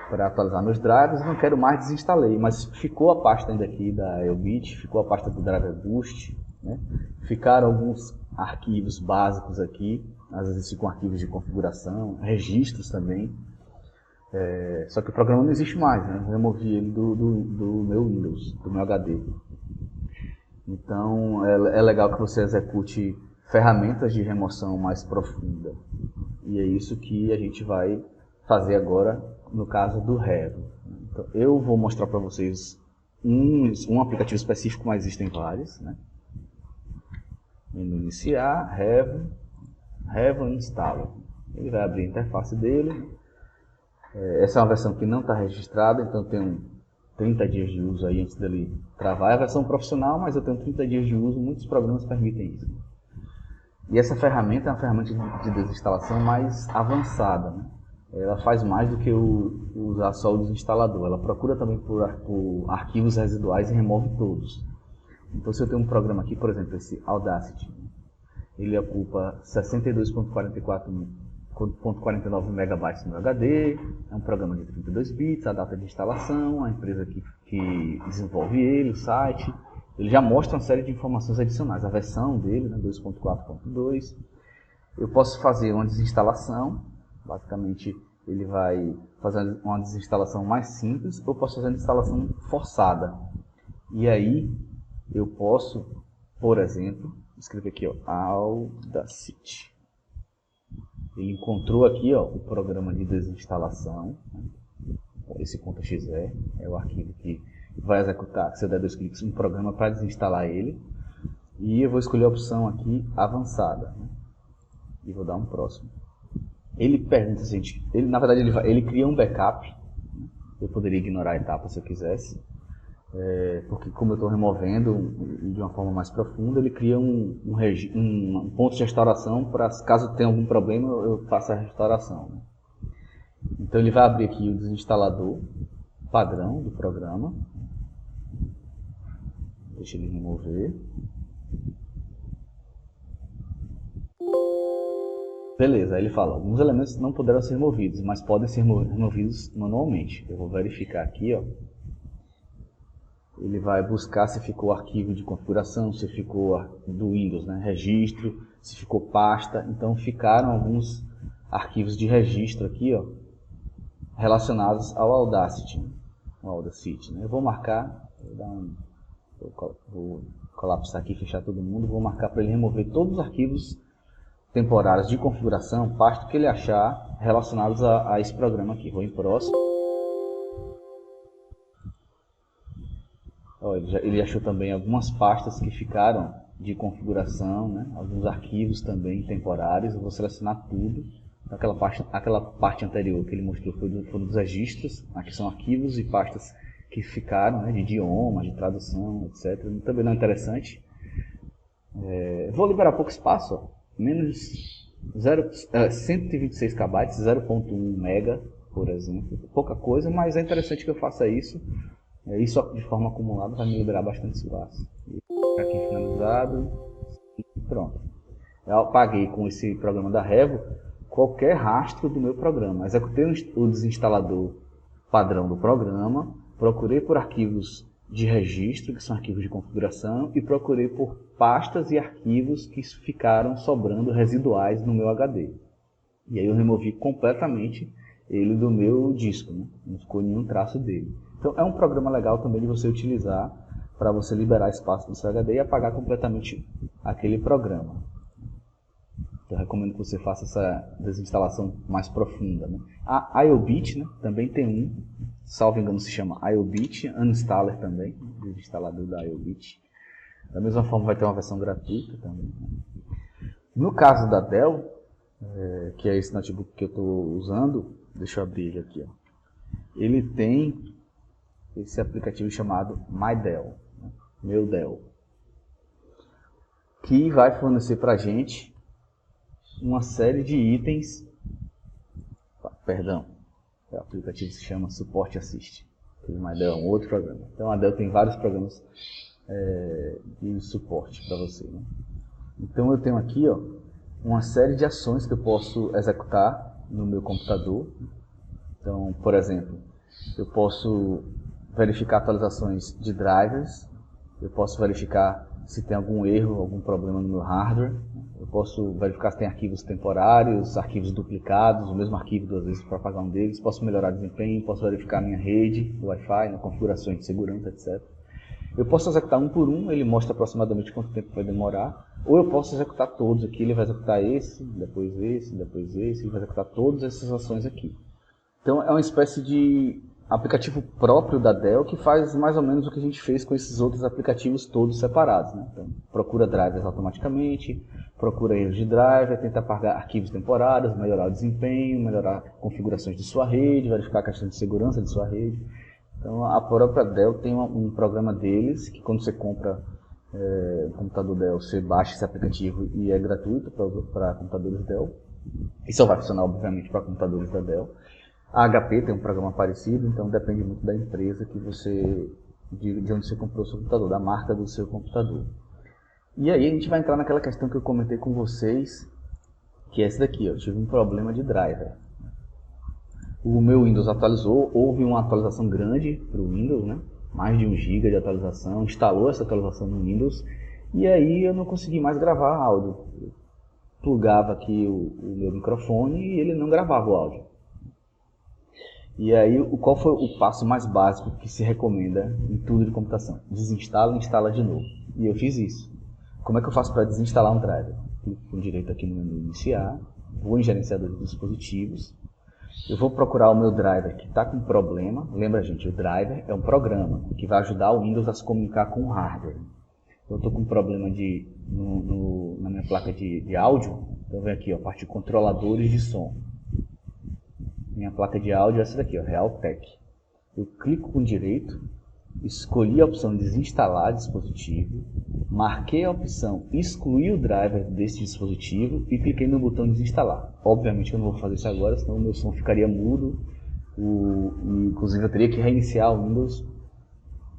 para atualizar meus drivers, eu não quero mais desinstalei, mas ficou a pasta ainda aqui da iObit, ficou a pasta do Driver Boost, né? Ficaram alguns arquivos básicos aqui, às vezes ficam arquivos de configuração, registros também, só que o programa não existe mais, né? Eu removi ele do meu Windows, do meu HD. Então é legal que você execute ferramentas de remoção mais profunda, e é isso que a gente vai fazer agora no caso do Rev. Então, eu vou mostrar para vocês um aplicativo específico, mas existem vários, né? Menu iniciar, Rev instala. Ele vai abrir a interface dele. Essa é uma versão que não está registrada, então tem 30 dias de uso aí antes dele travar. É a versão profissional, mas eu tenho 30 dias de uso, muitos programas permitem isso. E essa ferramenta é uma ferramenta de desinstalação mais avançada, né? Ela faz mais do que usar só o desinstalador. Ela procura também por arquivos residuais e remove todos. Então se eu tenho um programa aqui, por exemplo, esse Audacity, ele ocupa 62.49 megabytes no HD, é um programa de 32 bits, a data de instalação, a empresa que desenvolve ele, o site. Ele já mostra uma série de informações adicionais, a versão dele, né, 2.4.2. Eu posso fazer uma desinstalação, basicamente ele vai fazer uma desinstalação mais simples, ou posso fazer uma instalação forçada. E aí eu posso, por exemplo, escrever aqui, ó, Audacity. Ele encontrou aqui, ó, o programa de desinstalação, né? Esse .exe é o arquivo que vai executar, se eu der 2 cliques, um programa para desinstalar ele. E eu vou escolher a opção aqui, avançada, né? E vou dar um próximo. Ele pergunta, na verdade ele cria um backup, né? Eu poderia ignorar a etapa se eu quisesse, porque como eu estou removendo de uma forma mais profunda, ele cria um ponto de restauração para, caso tenha algum problema, eu faça a restauração, né? Então ele vai abrir aqui o desinstalador padrão do programa. Deixa ele remover. Beleza, aí ele fala, alguns elementos não poderão ser removidos, mas podem ser removidos manualmente. Eu vou verificar aqui, ó. Ele vai buscar se ficou arquivo de configuração, se ficou do Windows, né, registro, se ficou pasta. Então ficaram alguns arquivos de registro aqui, ó, relacionados ao Audacity, né? Eu vou marcar, vou colapsar aqui, fechar todo mundo, vou marcar para ele remover todos os arquivos temporários de configuração, pasta que ele achar relacionados a esse programa aqui. Vou em próximo. Ó, ele achou também algumas pastas que ficaram de configuração, né? Alguns arquivos também temporários. Eu vou selecionar tudo. Aquela parte anterior que ele mostrou foram dos registros. Aqui são arquivos e pastas que ficaram, né? De idioma, de tradução, etc. Também não é interessante. Vou liberar pouco espaço, ó. Menos 126 KB, 0.1 MB, por exemplo. Pouca coisa, mas é interessante que eu faça isso. Isso de forma acumulada vai me liberar bastante espaço. Aqui finalizado. E pronto. Eu apaguei com esse programa da Revo qualquer rastro do meu programa. Executei o desinstalador padrão do programa, procurei por arquivos de registro, que são arquivos de configuração, e procurei por pastas e arquivos que ficaram sobrando residuais no meu HD. E aí eu removi completamente ele do meu disco, né? Não ficou nenhum traço dele. Então é um programa legal também de você utilizar para você liberar espaço no seu HD e apagar completamente aquele programa. Então eu recomendo que você faça essa desinstalação mais profunda, né? A IOBit, né, também tem um, salvo engano se chama IOBit Uninstaller também, desinstalador da IOBit. Da mesma forma vai ter uma versão gratuita também. No caso da Dell, que é esse notebook que eu estou usando, deixa eu abrir ele aqui, ó. Ele tem esse aplicativo chamado My Dell, né? Meu Dell, que vai fornecer para a gente uma série de itens. Perdão, o aplicativo se chama Support Assist. O My Dell é um outro programa. Então a Dell tem vários programas de suporte para você, né? Então eu tenho aqui, ó, uma série de ações que eu posso executar no meu computador. Então, por exemplo, eu posso verificar atualizações de drivers, eu posso verificar se tem algum erro, algum problema no meu hardware, eu posso verificar se tem arquivos temporários, arquivos duplicados, o mesmo arquivo duas vezes para apagar um deles, posso melhorar o desempenho, posso verificar a minha rede, o Wi-Fi, configurações de segurança, etc. Eu posso executar um por um, ele mostra aproximadamente quanto tempo vai demorar, ou eu posso executar todos aqui, ele vai executar esse, depois esse, depois esse, ele vai executar todas essas ações aqui. Então é uma espécie de aplicativo próprio da Dell que faz mais ou menos o que a gente fez com esses outros aplicativos todos separados, né? Então, procura drivers automaticamente, procura erros de driver, tenta apagar arquivos temporários, melhorar o desempenho, melhorar configurações de sua rede, verificar a questão de segurança de sua rede. Então a própria Dell tem um programa deles que quando você compra o computador Dell, você baixa esse aplicativo e é gratuito para computadores Dell. Isso só vai funcionar obviamente para computadores da Dell. A HP tem um programa parecido, então depende muito da empresa que você, de onde você comprou o seu computador, da marca do seu computador. E aí a gente vai entrar naquela questão que eu comentei com vocês, que é essa daqui, eu tive um problema de driver. O meu Windows atualizou, houve uma atualização grande para o Windows, né? Mais de 1 GB de atualização, instalou essa atualização no Windows, e aí eu não consegui mais gravar áudio. Eu plugava aqui o meu microfone e ele não gravava o áudio. E aí, qual foi o passo mais básico que se recomenda em tudo de computação? Desinstala e instala de novo. E eu fiz isso. Como é que eu faço para desinstalar um driver? Clico com direito aqui no menu iniciar, vou em gerenciador de dispositivos, eu vou procurar o meu driver que está com problema. Lembra, gente, o driver é um programa que vai ajudar o Windows a se comunicar com o hardware. Eu estou com um problema na minha placa de áudio, então vem aqui, ó, a parte de controladores de som. Minha placa de áudio é essa daqui, ó, Realtek. Eu clico com direito, escolhi a opção desinstalar dispositivo, marquei a opção excluir o driver desse dispositivo e cliquei no botão desinstalar. Obviamente eu não vou fazer isso agora, senão o meu som ficaria mudo, inclusive eu teria que reiniciar o Windows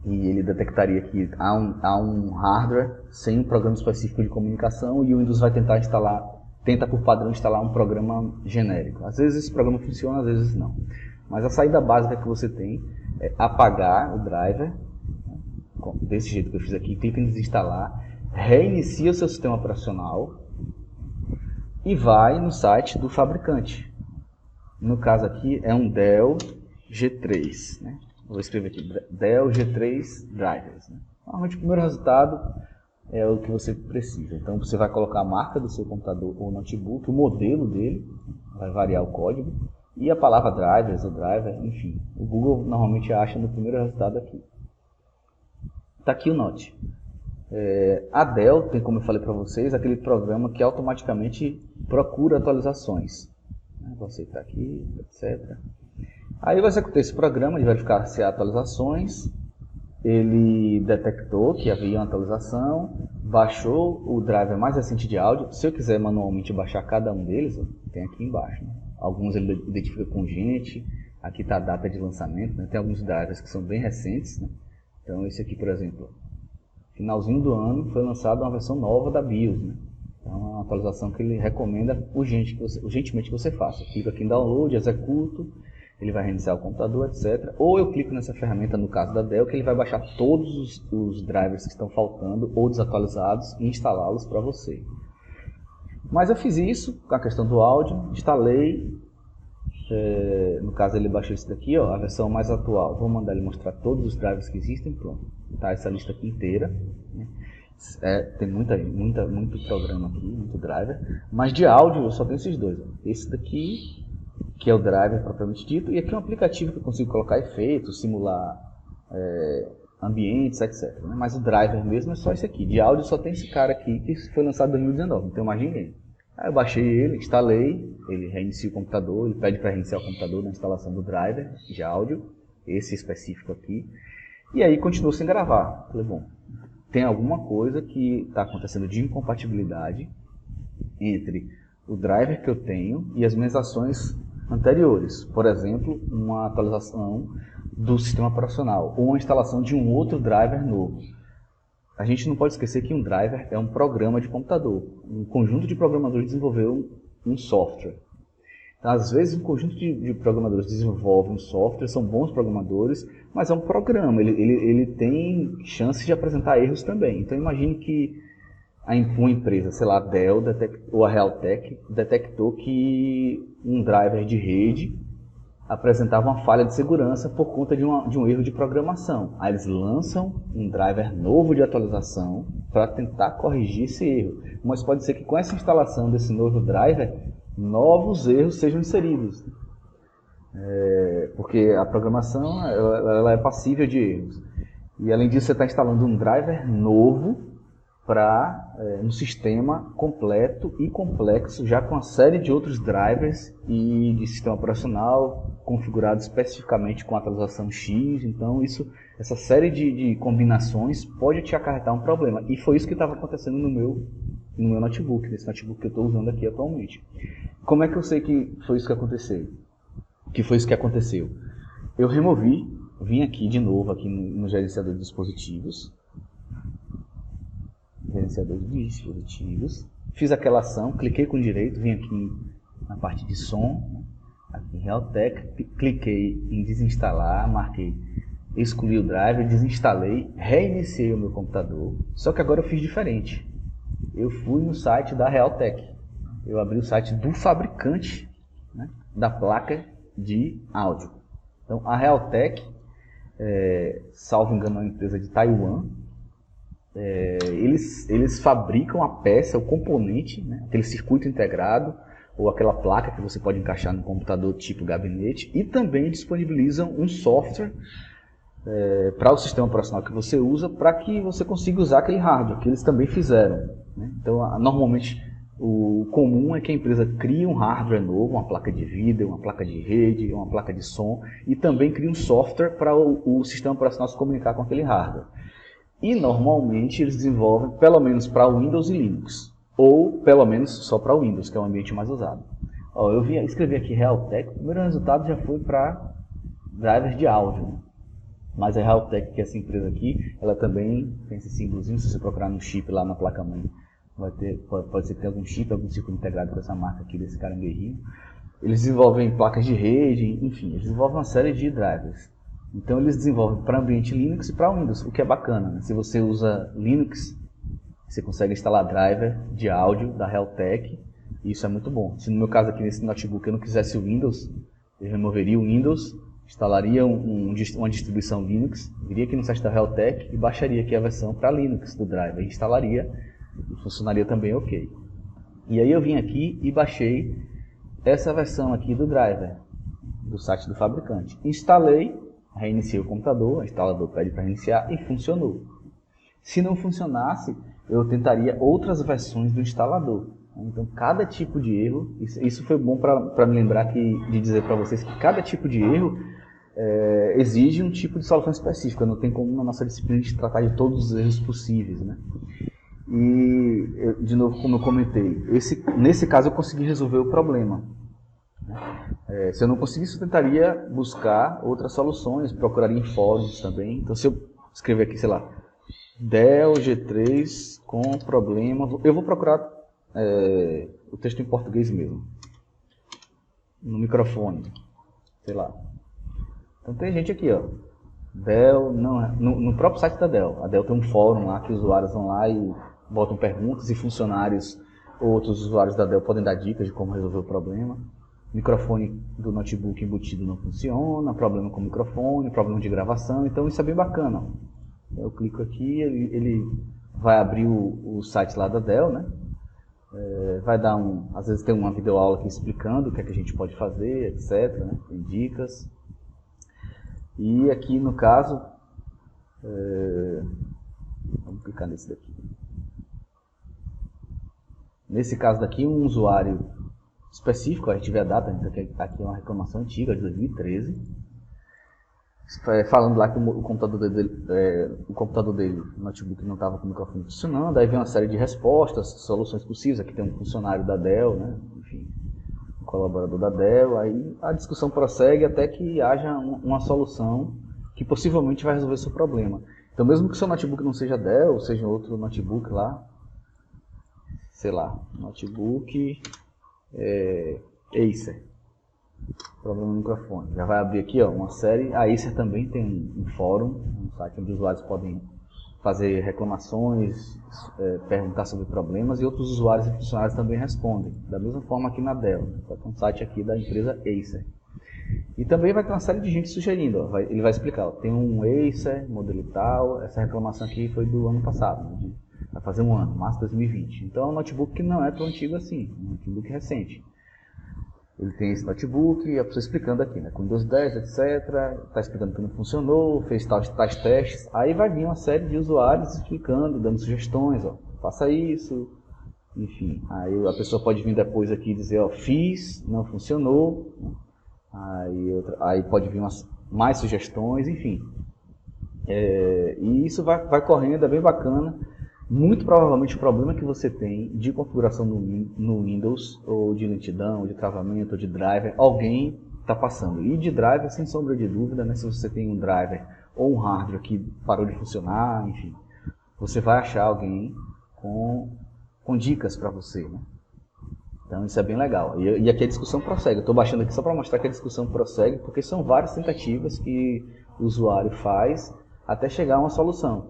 e ele detectaria que há um hardware sem um programa específico de comunicação e o Windows vai tentar tenta por padrão instalar um programa genérico. Às vezes esse programa funciona, às vezes não. Mas a saída básica que você tem é apagar o driver, desse jeito que eu fiz aqui, clica em desinstalar, reinicia o seu sistema operacional e vai no site do fabricante. No caso aqui é um Dell G3, né? Vou escrever aqui, Dell G3 Drivers, né? Normalmente o primeiro resultado é o que você precisa. Então você vai colocar a marca do seu computador ou notebook, o modelo dele, vai variar o código, e a palavra drivers ou driver, enfim. O Google normalmente acha no primeiro resultado aqui. Está aqui o Note. A Dell tem, como eu falei para vocês, aquele programa que automaticamente procura atualizações. Vou aceitar aqui, etc. Aí eu executei esse programa de verificar se há atualizações. Ele detectou que havia uma atualização, baixou o driver mais recente de áudio. Se eu quiser manualmente baixar cada um deles, tem aqui embaixo. Né? Alguns ele identifica com gente, aqui está a data de lançamento, né? Tem alguns drivers que são bem recentes. Né? Então esse aqui, por exemplo, finalzinho do ano foi lançada uma versão nova da BIOS. Né? Então é uma atualização que ele recomenda urgentemente que você faça. Eu clico aqui em download, executo. Ele vai reiniciar o computador, etc. Ou eu clico nessa ferramenta, no caso da Dell, que ele vai baixar todos os drivers que estão faltando ou desatualizados e instalá-los para você. Mas eu fiz isso com a questão do áudio, instalei, no caso ele baixou isso daqui, ó, a versão mais atual. Vou mandar ele mostrar todos os drivers que existem, pronto. Tá essa lista aqui inteira. Né? Tem muito programa aqui, muito driver. Mas de áudio eu só tenho esses dois. Ó. Esse daqui, que é o driver propriamente dito, e aqui é um aplicativo que eu consigo colocar efeitos, simular ambientes, etc. Né? Mas o driver mesmo é só esse aqui. De áudio só tem esse cara aqui, que foi lançado em 2019, não tem mais ninguém. Aí eu baixei ele, instalei, ele reinicia o computador, ele pede para reiniciar o computador na instalação do driver de áudio, esse específico aqui, e aí continuou sem gravar. Falei, bom, tem alguma coisa que está acontecendo de incompatibilidade entre o driver que eu tenho e as minhas ações anteriores. Por exemplo, uma atualização do sistema operacional ou uma instalação de um outro driver novo. A gente não pode esquecer que um driver é um programa de computador. Um conjunto de programadores desenvolveu um software. Então, às vezes, um conjunto de programadores desenvolve um software, são bons programadores, mas é um programa. Ele tem chance de apresentar erros também. Então, imagine que uma empresa, sei lá, a Dell ou a Realtek, detectou que um driver de rede apresentava uma falha de segurança por conta de um erro de programação. Aí eles lançam um driver novo de atualização para tentar corrigir esse erro. Mas pode ser que com essa instalação desse novo driver, novos erros sejam inseridos. Porque a programação ela é passível de erros. E além disso, você está instalando um driver novo para um sistema completo e complexo, já com uma série de outros drivers e de sistema operacional configurado especificamente com atualização X. Então essa série de combinações pode te acarretar um problema. E foi isso que estava acontecendo no meu notebook, nesse notebook que eu estou usando aqui atualmente. Como é que eu sei que foi isso que aconteceu? Que foi isso que aconteceu? Eu vim aqui de novo aqui no gerenciador de dispositivos, fiz aquela ação, cliquei com direito, vim aqui na parte de som, aqui em Realtek, cliquei em desinstalar, marquei excluir o driver, desinstalei, reiniciei o meu computador, só que agora eu fiz diferente. Eu fui no site da Realtek, eu abri o site do fabricante, né, da placa de áudio. Então a Realtek, salvo engano, é uma empresa de Taiwan. Eles fabricam a peça, o componente, né, aquele circuito integrado ou aquela placa que você pode encaixar no computador tipo gabinete, e também disponibilizam um software para o sistema operacional que você usa, para que você consiga usar aquele hardware que eles também fizeram. Né? Então, normalmente, o comum é que a empresa crie um hardware novo, uma placa de vídeo, uma placa de rede, uma placa de som, e também cria um software para o sistema operacional se comunicar com aquele hardware. E normalmente eles desenvolvem pelo menos para Windows e Linux, ou pelo menos só para Windows, que é o ambiente mais usado. Eu escrevi aqui Realtek, o primeiro resultado já foi para drivers de áudio. Né? Mas a Realtek, que é essa empresa aqui, ela também tem esse símbolozinho, se você procurar no chip lá na placa-mãe, pode ser que tenha algum chip, algum circuito integrado com essa marca aqui desse caranguejinho. Eles desenvolvem placas de rede, enfim, eles desenvolvem uma série de drivers. Então eles desenvolvem para ambiente Linux e para Windows, o que é bacana. Né? Se você usa Linux, você consegue instalar driver de áudio da Realtek, e isso é muito bom. Se no meu caso aqui nesse notebook eu não quisesse o Windows, eu removeria o Windows, instalaria uma distribuição Linux, viria aqui no site da Realtek e baixaria aqui a versão para Linux do driver, e instalaria e funcionaria também ok. E aí eu vim aqui e baixei essa versão aqui do driver, do site do fabricante. Instalei, reiniciei o computador, o instalador pede para reiniciar e funcionou. Se não funcionasse, eu tentaria outras versões do instalador. Então, cada tipo de erro, isso foi bom para me lembrar de dizer para vocês que cada tipo de erro exige um tipo de solução específica. Não tem como na nossa disciplina de tratar de todos os erros possíveis, né? E, de novo, como eu comentei, nesse caso eu consegui resolver o problema. Se eu não conseguisse, eu tentaria buscar outras soluções, procuraria em fóruns também. Então, se eu escrever aqui, sei lá, Dell G3 com problema, eu vou procurar o texto em português mesmo, no microfone, sei lá. Então tem gente aqui, ó, Dell, no próprio site da Dell. A Dell tem um fórum lá que os usuários vão lá e botam perguntas e funcionários ou outros usuários da Dell podem dar dicas de como resolver o problema. O microfone do notebook embutido não funciona, problema com o microfone, problema de gravação, então isso é bem bacana. Eu clico aqui, ele vai abrir o site lá da Dell, né? Vai dar às vezes tem uma videoaula aqui explicando o que é que a gente pode fazer, etc, né? Tem dicas. E aqui no caso, vamos clicar nesse daqui. Nesse caso daqui, um usuário específico, a gente vê a data, aqui é uma reclamação antiga, de 2013, falando lá que o computador dele, o notebook, não estava com o microfone funcionando. Aí vem uma série de respostas, soluções possíveis. Aqui tem um funcionário da Dell, né? Enfim, um colaborador da Dell. Aí a discussão prossegue até que haja uma solução que possivelmente vai resolver seu problema. Então, mesmo que seu notebook não seja Dell, seja outro notebook lá, sei lá, notebook Acer, problema no microfone. Já vai abrir aqui, ó, uma série. A Acer também tem um fórum, um site onde os usuários podem fazer reclamações, perguntar sobre problemas, e outros usuários e funcionários também respondem. Da mesma forma aqui na Dell. Tem um site aqui da empresa Acer. E também vai ter uma série de gente sugerindo, ó, ele vai explicar, ó, tem um Acer, modelo tal, essa reclamação aqui foi do ano passado, né, vai fazer um ano, março de 2020. Então é um notebook que não é tão antigo assim, um notebook recente. Ele tem esse notebook, a pessoa explicando aqui, né, com Windows 10, etc, está explicando que não funcionou, fez tais testes, aí vai vir uma série de usuários explicando, dando sugestões, ó, faça isso, enfim. Aí a pessoa pode vir depois aqui e dizer, ó, fiz, não funcionou, aí pode vir mais sugestões, enfim. E isso vai correndo, é bem bacana. Muito provavelmente o problema que você tem de configuração no Windows, ou de lentidão, ou de travamento, ou de driver, alguém está passando. E de driver, sem sombra de dúvida, né, se você tem um driver ou um hardware que parou de funcionar, enfim, você vai achar alguém com dicas para você, né? Então isso é bem legal. E aqui a discussão prossegue. Eu estou baixando aqui só para mostrar que a discussão prossegue, porque são várias tentativas que o usuário faz até chegar a uma solução.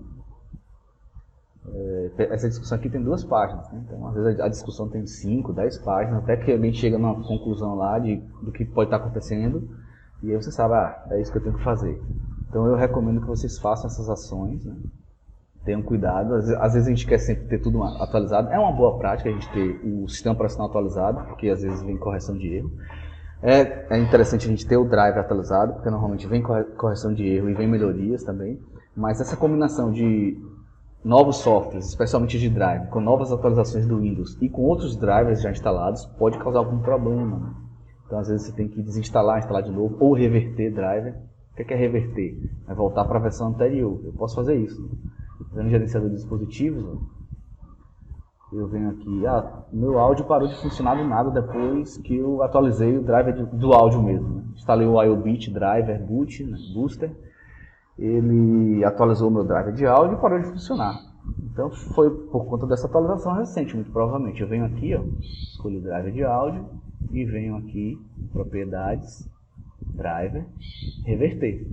Essa discussão aqui tem 2 páginas, né? Então às vezes a discussão tem 5, 10 páginas, até que alguém chega numa conclusão lá do que pode estar acontecendo, e aí você sabe, é isso que eu tenho que fazer. Então eu recomendo que vocês façam essas ações, né? Tenham cuidado, às vezes a gente quer sempre ter tudo atualizado, é uma boa prática a gente ter o sistema operacional atualizado, porque às vezes vem correção de erro. É interessante a gente ter o drive atualizado, porque normalmente vem correção de erro e vem melhorias também, mas essa combinação de novos softwares, especialmente de drive, com novas atualizações do Windows e com outros drivers já instalados, pode causar algum problema, né? Então às vezes você tem que desinstalar, instalar de novo, ou reverter driver. O que é reverter? É voltar para a versão anterior. Eu posso fazer isso, né? No gerenciador de dispositivos, eu venho aqui, meu áudio parou de funcionar do nada depois que eu atualizei o driver do áudio mesmo, né? Instalei o IOBit driver boot, né, booster, ele atualizou o meu driver de áudio e parou de funcionar. Então foi por conta dessa atualização recente, muito provavelmente. Eu venho aqui, ó, escolho o driver de áudio e venho aqui em propriedades, driver, reverter.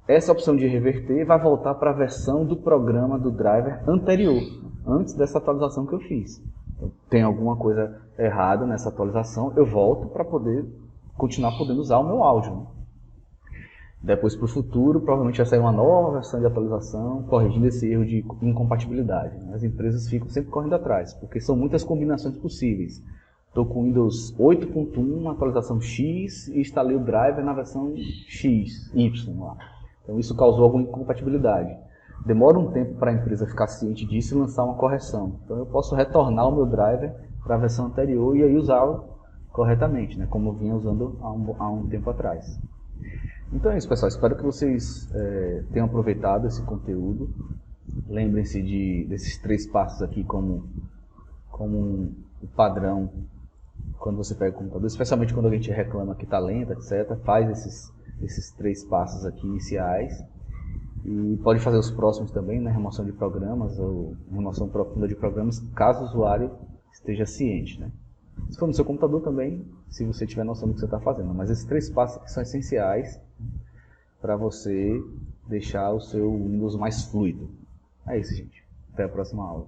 Essa opção de reverter vai voltar para a versão do programa do driver anterior, antes dessa atualização que eu fiz. Então, tem alguma coisa errada nessa atualização, eu volto para poder continuar podendo usar o meu áudio, né? Depois, para o futuro, provavelmente vai sair uma nova versão de atualização, corrigindo esse erro de incompatibilidade. As empresas ficam sempre correndo atrás, porque são muitas combinações possíveis. Estou com Windows 8.1, atualização X, e instalei o driver na versão X, Y lá. Então isso causou alguma incompatibilidade. demora um tempo para a empresa ficar ciente disso e lançar uma correção. Então eu posso retornar o meu driver para a versão anterior e aí usá-lo corretamente, né? Como eu vinha usando há um tempo atrás. Então é isso, pessoal. Espero que vocês tenham aproveitado esse conteúdo. Lembrem-se desses 3 passos aqui como um padrão quando você pega o computador, especialmente quando a gente reclama que está lento, etc. Faz esses 3 passos aqui iniciais. E pode fazer os próximos também, né? Remoção de programas ou remoção profunda de programas, caso o usuário esteja ciente, né? Se for no seu computador também, se você tiver noção do que você está fazendo. Mas esses 3 passos aqui são essenciais para você deixar o seu Windows mais fluido. É isso, gente. Até a próxima aula.